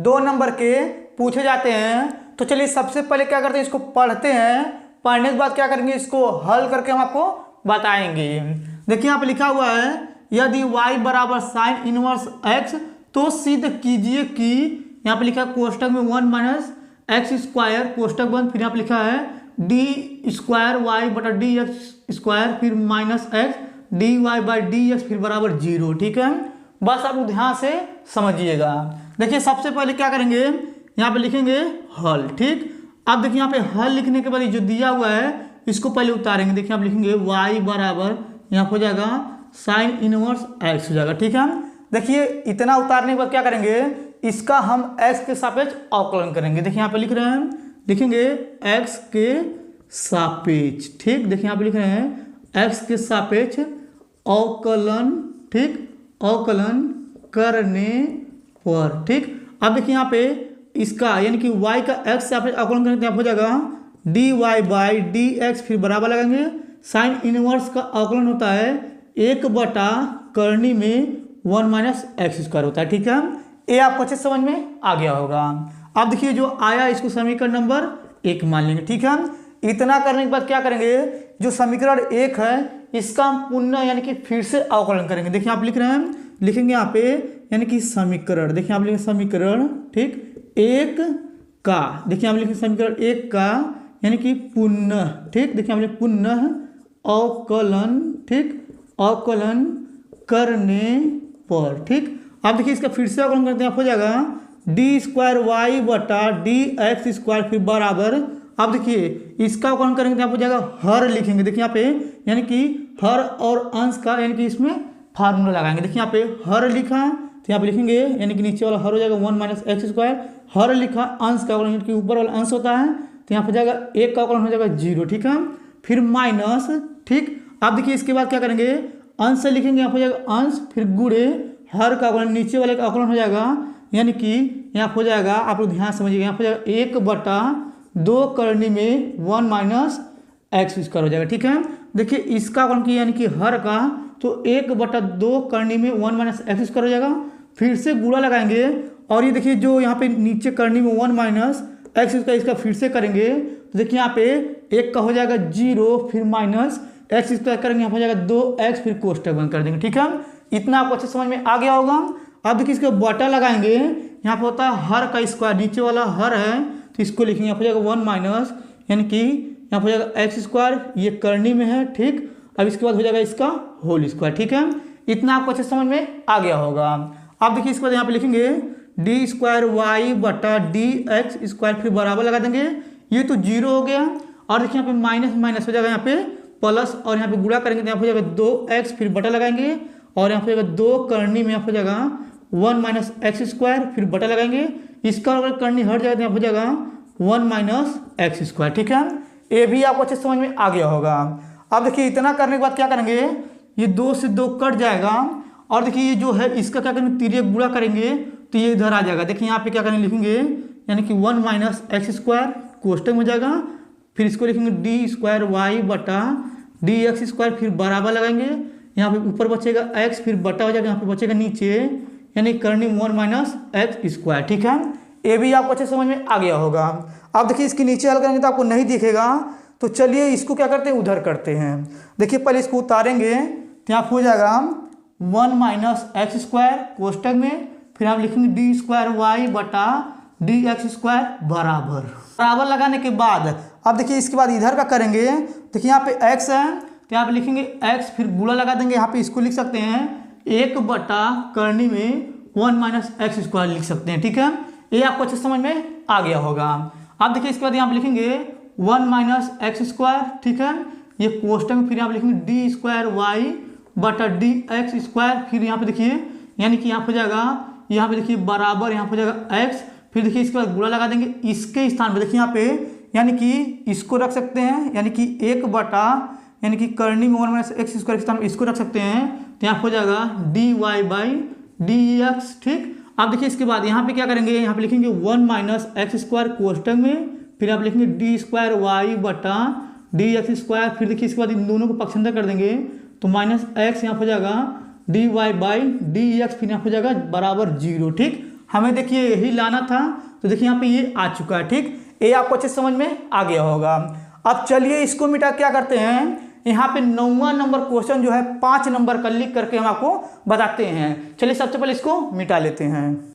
2 नंबर के पूछे जाते हैं। तो चलिए सबसे पहले क्या करते हैं, इसको पढ़ते हैं, पढ़ने के बाद क्या करेंगे, इसको हल करके हम आपको बताएंगे। देखिए यहाँ पे लिखा हुआ है यदि y बराबर साइन इनवर्स x तो सिद्ध कीजिए कि, यहाँ पे लिखा है कोष्टक में 1 माइनस एक्स स्क्वायर कोष्टक बंद, फिर यहाँ पे लिखा है डी स्क्वायर वाई बटा डी एक्स स्क्वायर फिर minus x d y by d x फिर बराबर 0। ठीक है, बस आप ध्यान से समझिएगा। देखिए सबसे पहले क्या करेंगे, यहाँ पे लिखेंगे हल। ठीक, अब देखिए यहाँ पे हल लिखने के बाद जो दिया हुआ है इसको पहले उतारेंगे। देखिए आप लिखेंगे y बराबर यहाँ हो जाएगा साइन इनवर्स x हो जाएगा। ठीक है, देखिए इतना उतारने के बाद क्या करेंगे, इसका हम x के सापेक्ष अवकलन करेंगे। देखिए यहाँ पे लिख रहे हैं, लिखेंगे x के सापेक्ष। ठीक, देखिए यहाँ पे लिख रहे हैं x के सापेक्ष अवकलन, ठीक, अवकलन करने पर। ठीक, अब देखिए यहाँ पे इसका यानी कि y का x सापेक्ष अवकलन करने पर हो जाएगा dy बाई डी एक्स फिर बराबर लगाएंगे। साइन इनवर्स का अवकलन होता है 1 बटा करनी में 1 माइनस एक्स स्क्वायर होता है। ठीक है, ये आपको अच्छे समझ में आ गया होगा। अब देखिए जो आया इसको समीकरण नंबर 1 मान लेंगे। ठीक है, इतना करने के बाद क्या करेंगे, जो समीकरण 1 है इसका हम पुनः यानी कि फिर से अवकलन करेंगे। देखिए आप लिख रहे हैं, लिखेंगे यहाँ पे यानी कि समीकरण, देखिए आप लिखेंगे समीकरण, ठीक, 1 का, देखिए आप लिखेंगे समीकरण 1 का यानी कि पुनः, ठीक, देखिए आप लिखेंगे पुनः अवकलन, ठीक, अवकलन करने पर। ठीक, अब देखिए इसका फिर से अवकलन करते हैं, आप हो जाएगा d² बटा dx² फिर बराबर, अब देखिए इसका अवकलन करेंगे तो आप हो जाएगा हर लिखेंगे, देखिए यहाँ पे यानी कि हर और अंश का यानी कि इसमें फार्मूला लगाएंगे। देखिए यहाँ पे हर लिखा तो यहाँ पे लिखेंगे यानी कि नीचे वाला हर हो जाएगा 1 - x², हर लिखा अंश का अवकलन यानी कि ऊपर वाला अंश होता है तो यहाँ पे जाएगा 1 का अवकलन हो जाएगा 0। ठीक है, फिर माइनस, ठीक, अब देखिए इसके बाद क्या करेंगे, अंश से लिखेंगे, यहाँ हो जाएगा अंश, फिर गुणे हर का अवकलन, नीचे वाले का अवकलन हो जाएगा यानी कि यहाँ हो जाएगा, आप लोग ध्यान समझिएगा, यहाँ हो जाएगा 1/2 करनी में 1 - x² हो जाएगा। ठीक है, देखिए इसका अवकलन किया यानी कि हर का, तो 1/2 करनी में 1 - x² हो जाएगा, फिर से गुणा लगाएंगे और ये देखिए जो यहाँ पे नीचे करनी में 1 - x² इसका फिर से करेंगे तो देखिए यहाँ पे 1 का हो जाएगा 0, फिर -x² करेंगे, यहाँ हो जाएगा 2x, फिर कोष्टक बंद कर देंगे। ठीक है, इतना आपको अच्छे समझ में आ गया होगा। अब देखिए इसके बटा लगाएंगे, यहाँ पे होता है हर का स्क्वायर, नीचे वाला हर है तो इसको लिखेंगे, यहाँ हो जाएगा 1 यानी कि यहाँ हो जाएगा x², ये करनी में है। ठीक, अब इसके बाद हो जाएगा इसका होल स्क्वायर। ठीक है, इतना आपको अच्छे समझ में आ गया होगा। अब देखिए इसके बाद यहाँ पे लिखेंगे d² बटा dx² फिर बराबर लगा देंगे, ये तो 0 हो गया, और देखिए यहाँ पे माइनस माइनस हो जाएगा, यहाँ पे प्लस, और यहाँ पे गुणा करेंगे तो यहाँ हो जाएगा 2x, फिर बटा लगाएंगे और यहाँ पे जाएगा 2 करनी में यहाँ हो जाएगा 1 - x², फिर बटा लगाएंगे, इसका अगर करनी हट जाएगा तो यहाँ हो जाएगा 1 - x²। ठीक है, ये भी आपको अच्छे समझ में आ गया होगा। अब देखिए इतना करने के बाद क्या करेंगे, ये 2 से 2 कट जाएगा, और देखिए ये जो है इसका क्या करेंगे, तिर्यक गुणा करेंगे तो ये इधर आ जाएगा। देखिए यहाँ पे क्या करेंगे, लिखेंगे यानी कि 1 - x² कोष्टक में जाएगा, फिर इसको लिखेंगे d² बटा dx², फिर बराबर लगाएंगे, यहाँ पे ऊपर बचेगा x, फिर बटा हो जाएगा, यहाँ पे बचेगा नीचे यानी करनी 1 - x²। ठीक है, ये भी आपको अच्छे समझ में आ गया होगा। अब देखिए इसके नीचे हल करेंगे तो आपको नहीं दिखेगा, तो चलिए इसको क्या करते हैं, उधर करते हैं। देखिए पहले इसको उतारेंगे तो यहाँ हो जाएगा 1 - x² कोष्टक में, फिर हम लिखेंगे d² बटा dx² बराबर लगाने के बाद अब देखिए इसके बाद इधर का करेंगे, देखिए यहाँ पे x है तो यहाँ पे लिखेंगे x, फिर गुणा लगा देंगे, यहाँ पे इसको लिख सकते हैं 1 करनी में 1 - x² लिख सकते हैं। ठीक है, ये आपको अच्छे समझ में आ गया होगा। अब देखिए इसके बाद यहाँ पे लिखेंगे 1 - x²। ठीक है, ये कोष्टक में, फिर यहाँ पे लिखेंगे d² बटा dx², फिर यहाँ पे देखिए यानी कि यहाँ पे जाएगा, यहाँ पे देखिए बराबर, यहाँ पे जाएगा x, फिर देखिए इसके बाद गुणा लगा देंगे, इसके स्थान पे देखिए यहाँ पे यानी कि इसको रख सकते हैं, यानी कि 1 यानी कि करनी में 1 - x² के स्थान पे इसको रख सकते हैं, तो यहाँ हो जाएगा dy/dx। ठीक, अब देखिए इसके बाद यहाँ पे क्या करेंगे, यहाँ पे लिखेंगे 1 - x² कोष्टक में, फिर आप लिखेंगे d² बटा dx², फिर देखिए इसके बाद इन दोनों को पक्षांतर कर देंगे तो -x, यहाँ हो जाएगा dy/dx, फिर यहाँ हो जाएगा बराबर 0। ठीक, हमें देखिए यही लाना था, तो देखिए यहाँ पे ये आ चुका है। ठीक, ये आपको अच्छे समझ में आ गया होगा। अब चलिए इसको मिटा क्या करते हैं, यहाँ पे 9वां नंबर क्वेश्चन जो है 5 नंबर का लिख करके हम आपको बताते हैं। चलिए सबसे पहले इसको मिटा लेते हैं।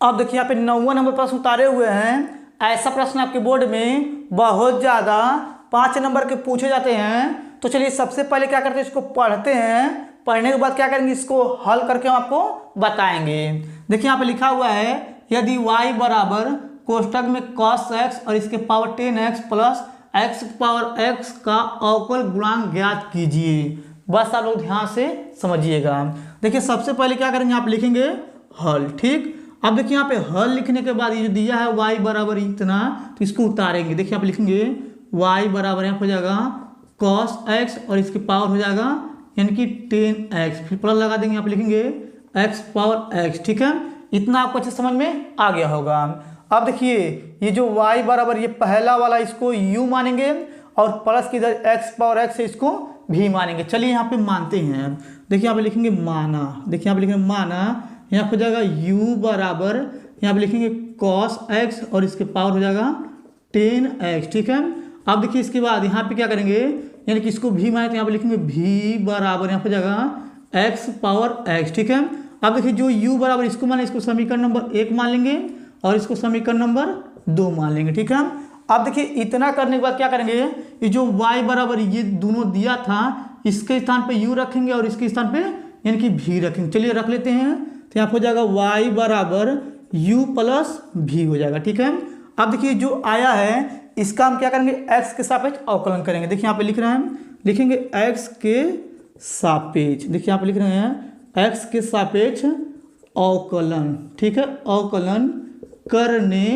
अब देखिए यहाँ पे 9वां नंबर प्रश्न उतारे हुए हैं। ऐसा प्रश्न आपके बोर्ड में बहुत ज़्यादा 5 नंबर के पूछे जाते हैं। तो चलिए सबसे पहले क्या करते हैं, इसको पढ़ते हैं, पढ़ने के बाद क्या करेंगे, इसको हल करके हम आपको बताएंगे। देखिए यहाँ पे लिखा हुआ है, यदि y बराबर कोष्टक में cos x और इसके power 10x plus x power x का अवकल गुणांक ज्ञात कीजिए। बस आप लोग ध्यान से समझिएगा। देखिए सबसे पहले क्या करेंगे, आप लिखेंगे हल। ठीक, अब देखिए यहाँ पे हल लिखने के बाद ये जो दिया है y बराबर इतना, तो इसको उतारेंगे। देखिए आप लिखेंगे y बराबर यहाँ हो जाएगा cos x और इसके पावर हो जाएगा यानी कि 10x, फिर प्लस लगा देंगे, यहाँ पे लिखेंगे x पावर x। ठीक है, इतना आपको अच्छे समझ में आ गया होगा। अब देखिए ये जो y बराबर ये पहला वाला इसको u मानेंगे और प्लस की इधर x पावर x है इसको भी मानेंगे। चलिए यहाँ पे मानते हैं। देखिए यहाँ पे लिखेंगे माना, देखिए यहाँ पे लिखेंगे माना, यहाँ पे हो जाएगा u बराबर यहाँ पे लिखेंगे cos x और इसके पावर हो जाएगा 10x, ठीक है। अब देखिए इसके बाद यहाँ पे क्या करेंगे, यानी कि इसको भी माने तो यहाँ पे लिखेंगे v बराबर यहाँ पे जगह x पावर x, ठीक है। अब देखिए जो u बराबर इसको माने, इसको समीकरण नंबर 1 मान लेंगे और इसको समीकरण नंबर 2 मान लेंगे, ठीक है। अब देखिए इतना करने के बाद क्या करेंगे, ये जो y बराबर ये दोनों दिया था इसके स्थान पे u रखेंगे और इसके स्थान पे यानी कि v रखेंगे। चलिए रख लेते हैं, तो यहाँ हो जाएगा y बराबर u प्लस v हो जाएगा, ठीक है। अब देखिए जो आया है इसका हम क्या करेंगे, x के सापेक्ष अवकलन करेंगे। देखिए यहाँ पे लिख रहे हैं, लिखेंगे x के सापेक्ष, देखिए यहाँ पे लिख रहे हैं x के सापेक्ष अवकलन, ठीक है, अवकलन करने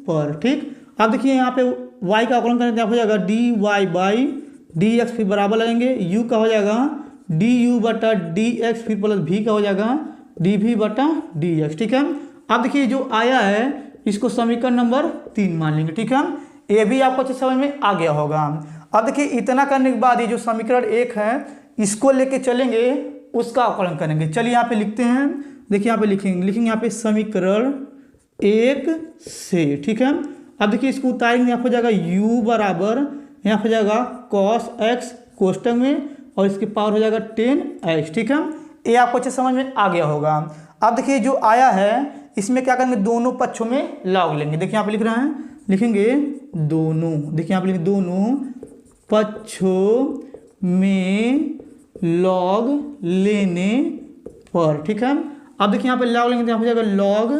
पर, ठीक। अब देखिए यहाँ पे y का अवकलन करने हो जाएगा dy बाई डी एक्स, फिर बराबर लगेंगे u का हो जाएगा du बटा डी एक्स, फिर प्लस v का हो जाएगा dv बटा डी एक्स, ठीक है। अब देखिए जो आया है इसको समीकरण नंबर 3 मान लेंगे, ठीक है। ये भी आपको अच्छे समझ में आ गया होगा। अब देखिए इतना करने के बाद ये जो समीकरण 1 है इसको लेके चलेंगे, उसका अवकलन करेंगे। चलिए यहाँ पे लिखते हैं, देखिए यहाँ पे लिखेंगे यहाँ पे समीकरण 1 से, ठीक है। अब देखिए इसको उतारेंगे, यहाँ हो जाएगा u बराबर यहाँ हो जाएगा cos x कोष्टक में और इसकी पावर हो जाएगा 10x, ठीक है। ये आपको अच्छे समझ में आ गया होगा। अब देखिए जो आया है इसमें क्या करेंगे, दोनों पक्षों में लॉग लेंगे। देखिए यहाँ पे लिख रहे हैं, लिखेंगे दोनों, देखिए यहाँ पे लिखेंगे दोनों पक्षों में लॉग लेने पर, ठीक है। अब देखिए यहाँ पे लॉग लेंगे तो यहाँ हो जाएगा लॉग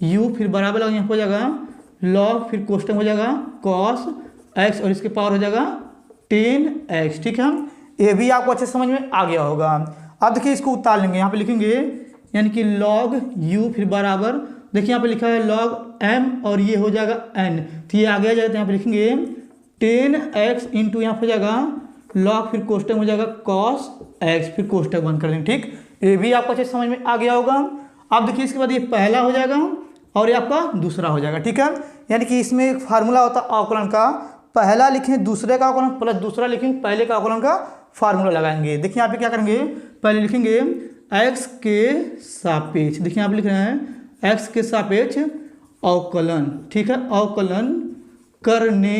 u, फिर बराबर लॉग यहाँ हो जाएगा लॉग, फिर कोष्टक हो जाएगा cos x और इसके पावर हो जाएगा 10x, ठीक है। ये भी आपको अच्छे समझ में आ गया होगा। अब देखिए इसको उतार लेंगे, यहाँ पे लिखेंगे यानी कि log u, फिर बराबर देखिए यहाँ पे लिखा है log m और ये हो जाएगा n, तो ये आगे आ जाएगा, तो यहाँ पे लिखेंगे 10x इंटू यहाँ पे जाएगा log, फिर कोष्टक हो जाएगा cos x, फिर कोष्टक बंद कर देंगे, ठीक। ये भी आपको अच्छे समझ में आ गया होगा। अब देखिए इसके बाद ये पहला हो जाएगा और ये आपका दूसरा हो जाएगा, ठीक है। यानी कि इसमें एक फार्मूला होता है अवकलन का, पहला लिखें दूसरे का अवकलन प्लस दूसरा लिखें पहले का अवकलन का फार्मूला लगाएंगे। देखिए यहाँ पे क्या करेंगे, पहले लिखेंगे x के सापेक्ष, देखिए यहाँ पे लिख रहे हैं x के सापेक्ष अवकलन, ठीक है, अवकलन करने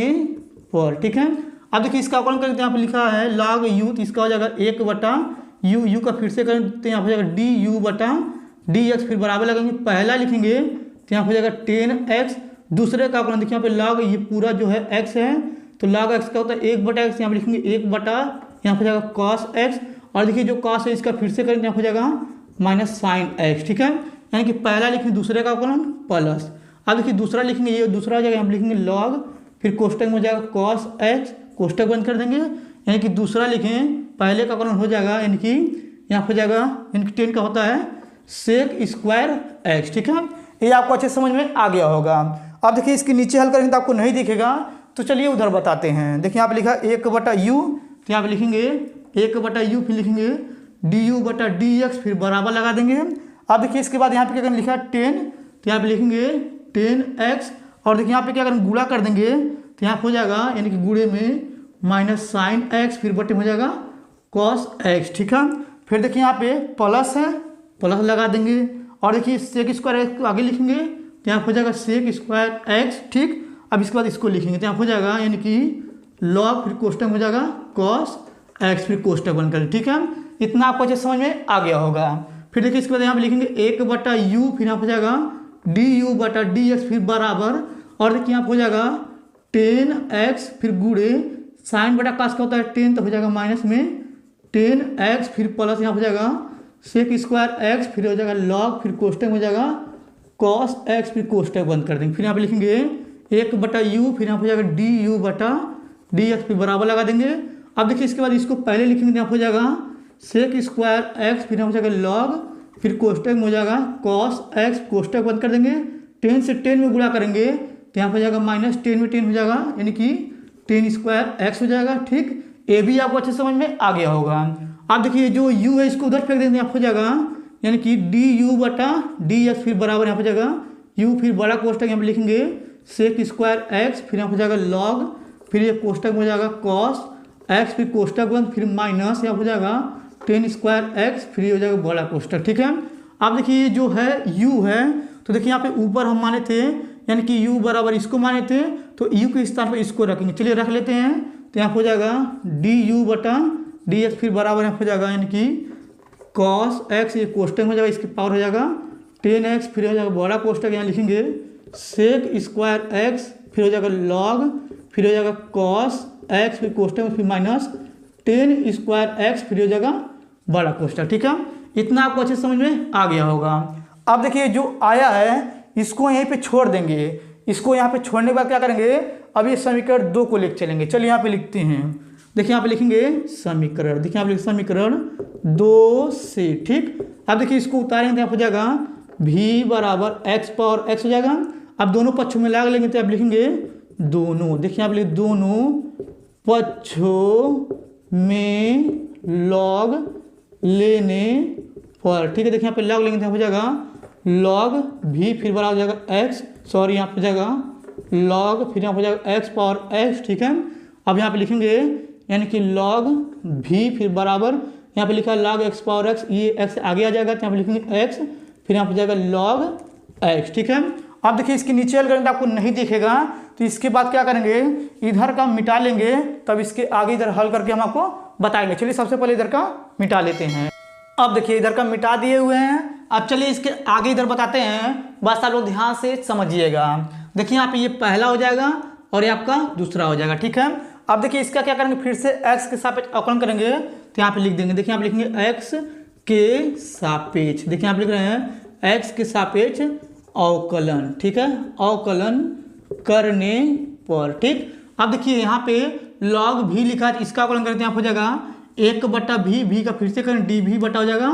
पर, ठीक है। अब देखिए इसका अवकलन करके यहाँ पे लिखा है log u, तो इसका हो जाएगा 1 बटा u का फिर से करें तो यहाँ हो जाएगा du बटा dx, फिर बराबर लगाएंगे, पहला लिखेंगे तो यहाँ हो जाएगा 10x, दूसरे का अवकलन देखिए यहाँ पे log ये पूरा जो है x है तो log x का होता है 1 बटा x, यहाँ पे लिखेंगे 1 बटा यहाँ पे जाएगा cos x, और देखिए जो cos है इसका फिर से करेंगे यहाँ हो जाएगा माइनस साइन x, ठीक है। यानी कि पहला लिखेंगे दूसरे का अवकलन प्लस, अब देखिए दूसरा लिखेंगे, ये दूसरा हो जाएगा यहाँ पे लिखेंगे log, फिर कोष्टक में हो जाएगा cos x, कोष्टक बंद कर देंगे, यानी कि दूसरा लिखें पहले का अवकलन हो जाएगा यानी कि यहाँ हो जाएगा यानी कि 10 का होता है sec स्क्वायर x, ठीक है। ये आपको अच्छे समझ में आ गया होगा। अब देखिए इसके नीचे हल करेंगे तो आपको नहीं दिखेगा, तो चलिए उधर बताते हैं। देखिए यहाँ पे लिखा 1 बटा u, तो यहाँ पे लिखेंगे 1 बटा u, फिर लिखेंगे du बटा dx, फिर बराबर लगा देंगे। अब देखिए इसके बाद यहाँ पे क्या करेंगे, लिखा 10, तो यहाँ पे लिखेंगे 10x, और देखिए यहाँ पे क्या करेंगे गुणा कर देंगे, तो यहाँ हो जाएगा यानी कि गुणे में माइनस साइन x, फिर बटे हो जाएगा cos x, ठीक है। फिर देखिए यहाँ पे प्लस है, प्लस लगा देंगे, और देखिए सेक स्क्वायर एक्स आगे लिखेंगे तो यहाँ हो जाएगा सेक स्क्वायर एक्स, ठीक। अब इसके बाद इसको लिखेंगे तो यहाँ हो जाएगा यानी कि लॉग, फिर कोष्टक हो जाएगा cos x, फिर कोष्टक बनकर, ठीक है। इतना आपको अच्छे समझ में आ गया होगा। फिर देखिए इसके बाद यहाँ पे लिखेंगे 1 बटा u, फिर यहाँ हो जाएगा du बटा dx, फिर बराबर, और देखिए यहाँ हो जाएगा 10x, फिर गुणे साइन बटा कास का होता है 10, तो हो जाएगा माइनस में 10x, फिर प्लस यहाँ हो जाएगा सेक स्क्वायर एक्स, फिर हो जाएगा लॉग, फिर कोष्टक हो जाएगा cos x, फिर कोष्टक बंद कर देंगे। फिर यहाँ पे लिखेंगे 1 बटा u, फिर यहाँ हो जाएगा du बटा dx, फिर बराबर लगा देंगे। अब देखिए इसके बाद इसको पहले लिखेंगे तो यहाँ हो जाएगा सेक स्क्वायर एक्स, फिर यहाँ हो जाएगा लॉग, फिर कोष्टक में हो जाएगा cos x, कोष्टक बंद कर देंगे, 10 से 10 में गुणा करेंगे तो यहाँ हो जाएगा माइनस 10 में 10 हो जाएगा यानी कि 10 स्क्वायर एक्स हो जाएगा, ठीक। ये भी आपको अच्छे समझ में आ गया होगा। अब देखिए जो u है इसको उधर फेंक देंगे, यहाँ हो जाएगा यानी कि du बटा dx, फिर बराबर यहाँ हो जाएगा u, फिर बड़ा कोष्टक यहाँ पे लिखेंगे सेक स्क्वायर एक्स, फिर यहाँ हो जाएगा log, फिर ये कोष्टक में हो जाएगा cos x, फिर कोष्टक बंद, फिर माइनस यहाँ हो जाएगा 10 स्क्वायर एक्स, फिर हो जाएगा बड़ा कोष्टक, ठीक है। अब देखिए जो है u है, तो देखिए यहाँ पे ऊपर हम माने थे यानी कि u बराबर इसको माने थे, तो यू के स्थान पर इसको रखेंगे। चलिए रख लेते हैं। तो यहाँ हो जाएगा डी यू बटा डी एक्स, फिर बराबर यहाँ हो जाएगा यानी कि कॉस एक्स, ये कोष्टक हो जाएगा, इसकी पावर हो जाएगा 10x, फिर हो जाएगा बड़ा कोष्टक यहाँ लिखेंगे सेक स्क्वायर एक्स, फिर हो जाएगा लॉग, फिर हो जाएगा कॉस एक्स, फिर कोष्टक में फिर माइनस 10 स्क्वायर एक्स, फिर हो जाएगा बड़ा कोष्टक। ठीक है, इतना आपको अच्छे समझ में आ गया होगा। अब देखिए जो आया है इसको यहीं पे छोड़ देंगे। इसको यहाँ पे छोड़ने के बाद क्या करेंगे, अब ये समीकरण 2 को लेकर चलेंगे। चलिए यहाँ पे लिखते हैं। देखिए यहाँ पे लिखेंगे समीकरण, देखिए यहाँ पे समीकरण 2 से। ठीक, अब देखिए इसको उतारेंगे तो यहाँ हो जाएगा v बराबर x पावर x हो जाएगा। अब दोनों पक्षों में लगा लेंगे तो आप लिखेंगे दोनों, देखिए यहाँ पे दोनों पक्षों में लॉग लेने पर। ठीक है, देखिए यहाँ पे लॉग लेंगे तो हो जाएगा लॉग v, फिर बराबर हो जाएगा x, सॉरी यहाँ पे जाएगा लॉग, फिर यहाँ पे जाएगा x पावर x। ठीक है, अब यहाँ पे लिखेंगे यानी कि लॉग v, फिर बराबर यहाँ पे लिखा है log x पावर x, ये x आगे आ जाएगा तो यहाँ पे लिखेंगे x, फिर यहाँ पे जाएगा log x। ठीक है, अब देखिए इसके नीचे हल करेंगे तो आपको नहीं दिखेगा, तो इसके बाद क्या करेंगे, इधर का मिटा लेंगे, तब इसके आगे इधर हल करके हम आपको बताएंगे। चलिए सबसे पहले इधर का मिटा लेते हैं। अब देखिए इधर का मिटा दिए हुए हैं। अब चलिए इसके आगे इधर बताते हैं, बस आप लोग ध्यान से समझिएगा। देखिए यहाँ पे ये पहला हो जाएगा और ये आपका दूसरा हो जाएगा। ठीक है, अब देखिए इसका क्या करेंगे, फिर से x के सापेक्ष अवकलन करेंगे तो यहाँ पे लिख देंगे। देखिए यहाँ पे लिखेंगे x के सापेक्ष, देखिए यहाँ पे लिख रहे हैं x के सापेक्ष अवकलन। ठीक है, अवकलन करने पर। ठीक, अब देखिए यहाँ पे log v लिखा है, इसका अवकलन करते हैं, यहाँ हो जाएगा 1/v, v का फिर से करें dv बटा हो जाएगा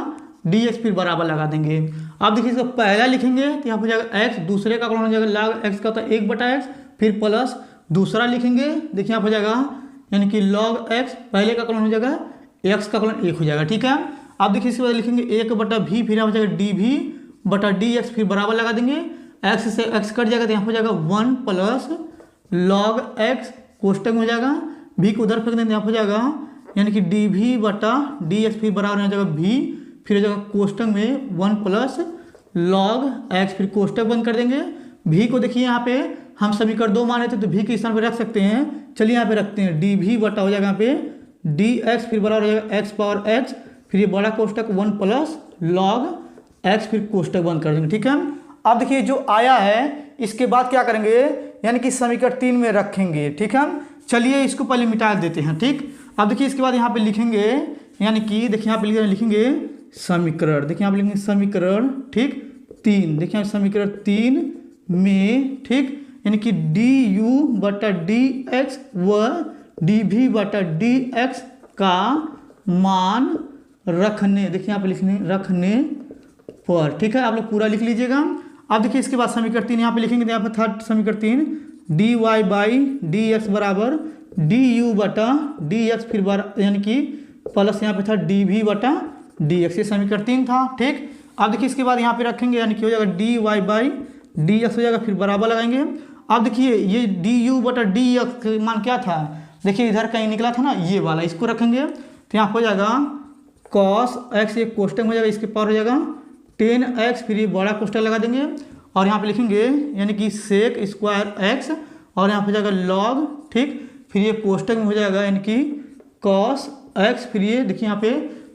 dx, फिर बराबर लगा देंगे। अब देखिए इसका पहला लिखेंगे तो यहाँ हो जाएगा x, दूसरे का अवकलन हो जाएगा log x का होता है 1/x, फिर प्लस दूसरा लिखेंगे, देखिए यहाँ हो जाएगा यानी कि log x, पहले का अवकलन हो जाएगा x का अवकलन 1 हो जाएगा। ठीक है, अब देखिए इसके बाद लिखेंगे 1/v, फिर यहाँ हो जाएगा dv बटा dx, फिर बराबर लगा देंगे, x से x कट जाएगा तो यहाँ हो जाएगा 1 प्लस log x, कोष्टक में हो जाएगा v को उधर फेंक देंगे, यहाँ हो जाएगा यानी कि dv बटा dx, फिर बराबर हो जाएगा v, फिर हो जाएगा कोष्टक में 1 प्लस log x, फिर कोष्टक बंद कर देंगे। v को देखिए यहाँ पे हम समीकरण 2 माने थे तो v के स्थान पर रख सकते हैं। चलिए यहाँ पे रखते हैं dv बटा हो जाएगा यहाँ पे dx, फिर बराबर हो जाएगा x पावर x, फिर ये बड़ा कोष्टक 1 प्लस log x, फिर कोष्टक बंद कर देंगे। ठीक है, अब देखिए जो आया है इसके बाद क्या करेंगे, यानी कि समीकरण 3 में रखेंगे। ठीक है, चलिए इसको पहले मिटा देते हैं। ठीक, अब देखिए इसके बाद यहाँ पे लिखेंगे, यानी कि देखिए यहाँ पे लिखेंगे समीकरण, देखिए यहाँ पे लिखेंगे समीकरण ठीक 3, देखिए यहाँ समीकरण 3 में। ठीक, यानी कि du बटा dx व dv बटा dx का मान रखने, देखिए यहाँ पे लिखने रखने पर। ठीक है, आप लोग पूरा लिख लीजिएगा। अब देखिए इसके बाद समीकरण 3 यहाँ पे लिखेंगे तो यहाँ पे थर्ड समीकरण 3 dy बाई dx बराबर du बटा dx, फिर यानी कि प्लस यहाँ पे था dv बटा dx, ये समीकरण 3 था। ठीक, अब देखिए इसके बाद यहाँ पे रखेंगे यानी कि हो जाएगा dy बाई dx हो जाएगा, फिर बराबर लगाएंगे। अब देखिए ये du बटा dx मान क्या था, देखिए इधर कहीं निकला था ना ये वाला, इसको रखेंगे तो यहाँ हो जाएगा cos x, ये कोष्टक हो जाएगा, इसके पावर हो जाएगा 10x, फिर ये बड़ा कोष्टक लगा देंगे और यहाँ पे लिखेंगे यानी कि सेक स्क्वायर x, और यहाँ पे जाएगा log। ठीक, फिर ये कोष्टक में हो जाएगा यानी कि cos x, फिर ये देखिए यहाँ पे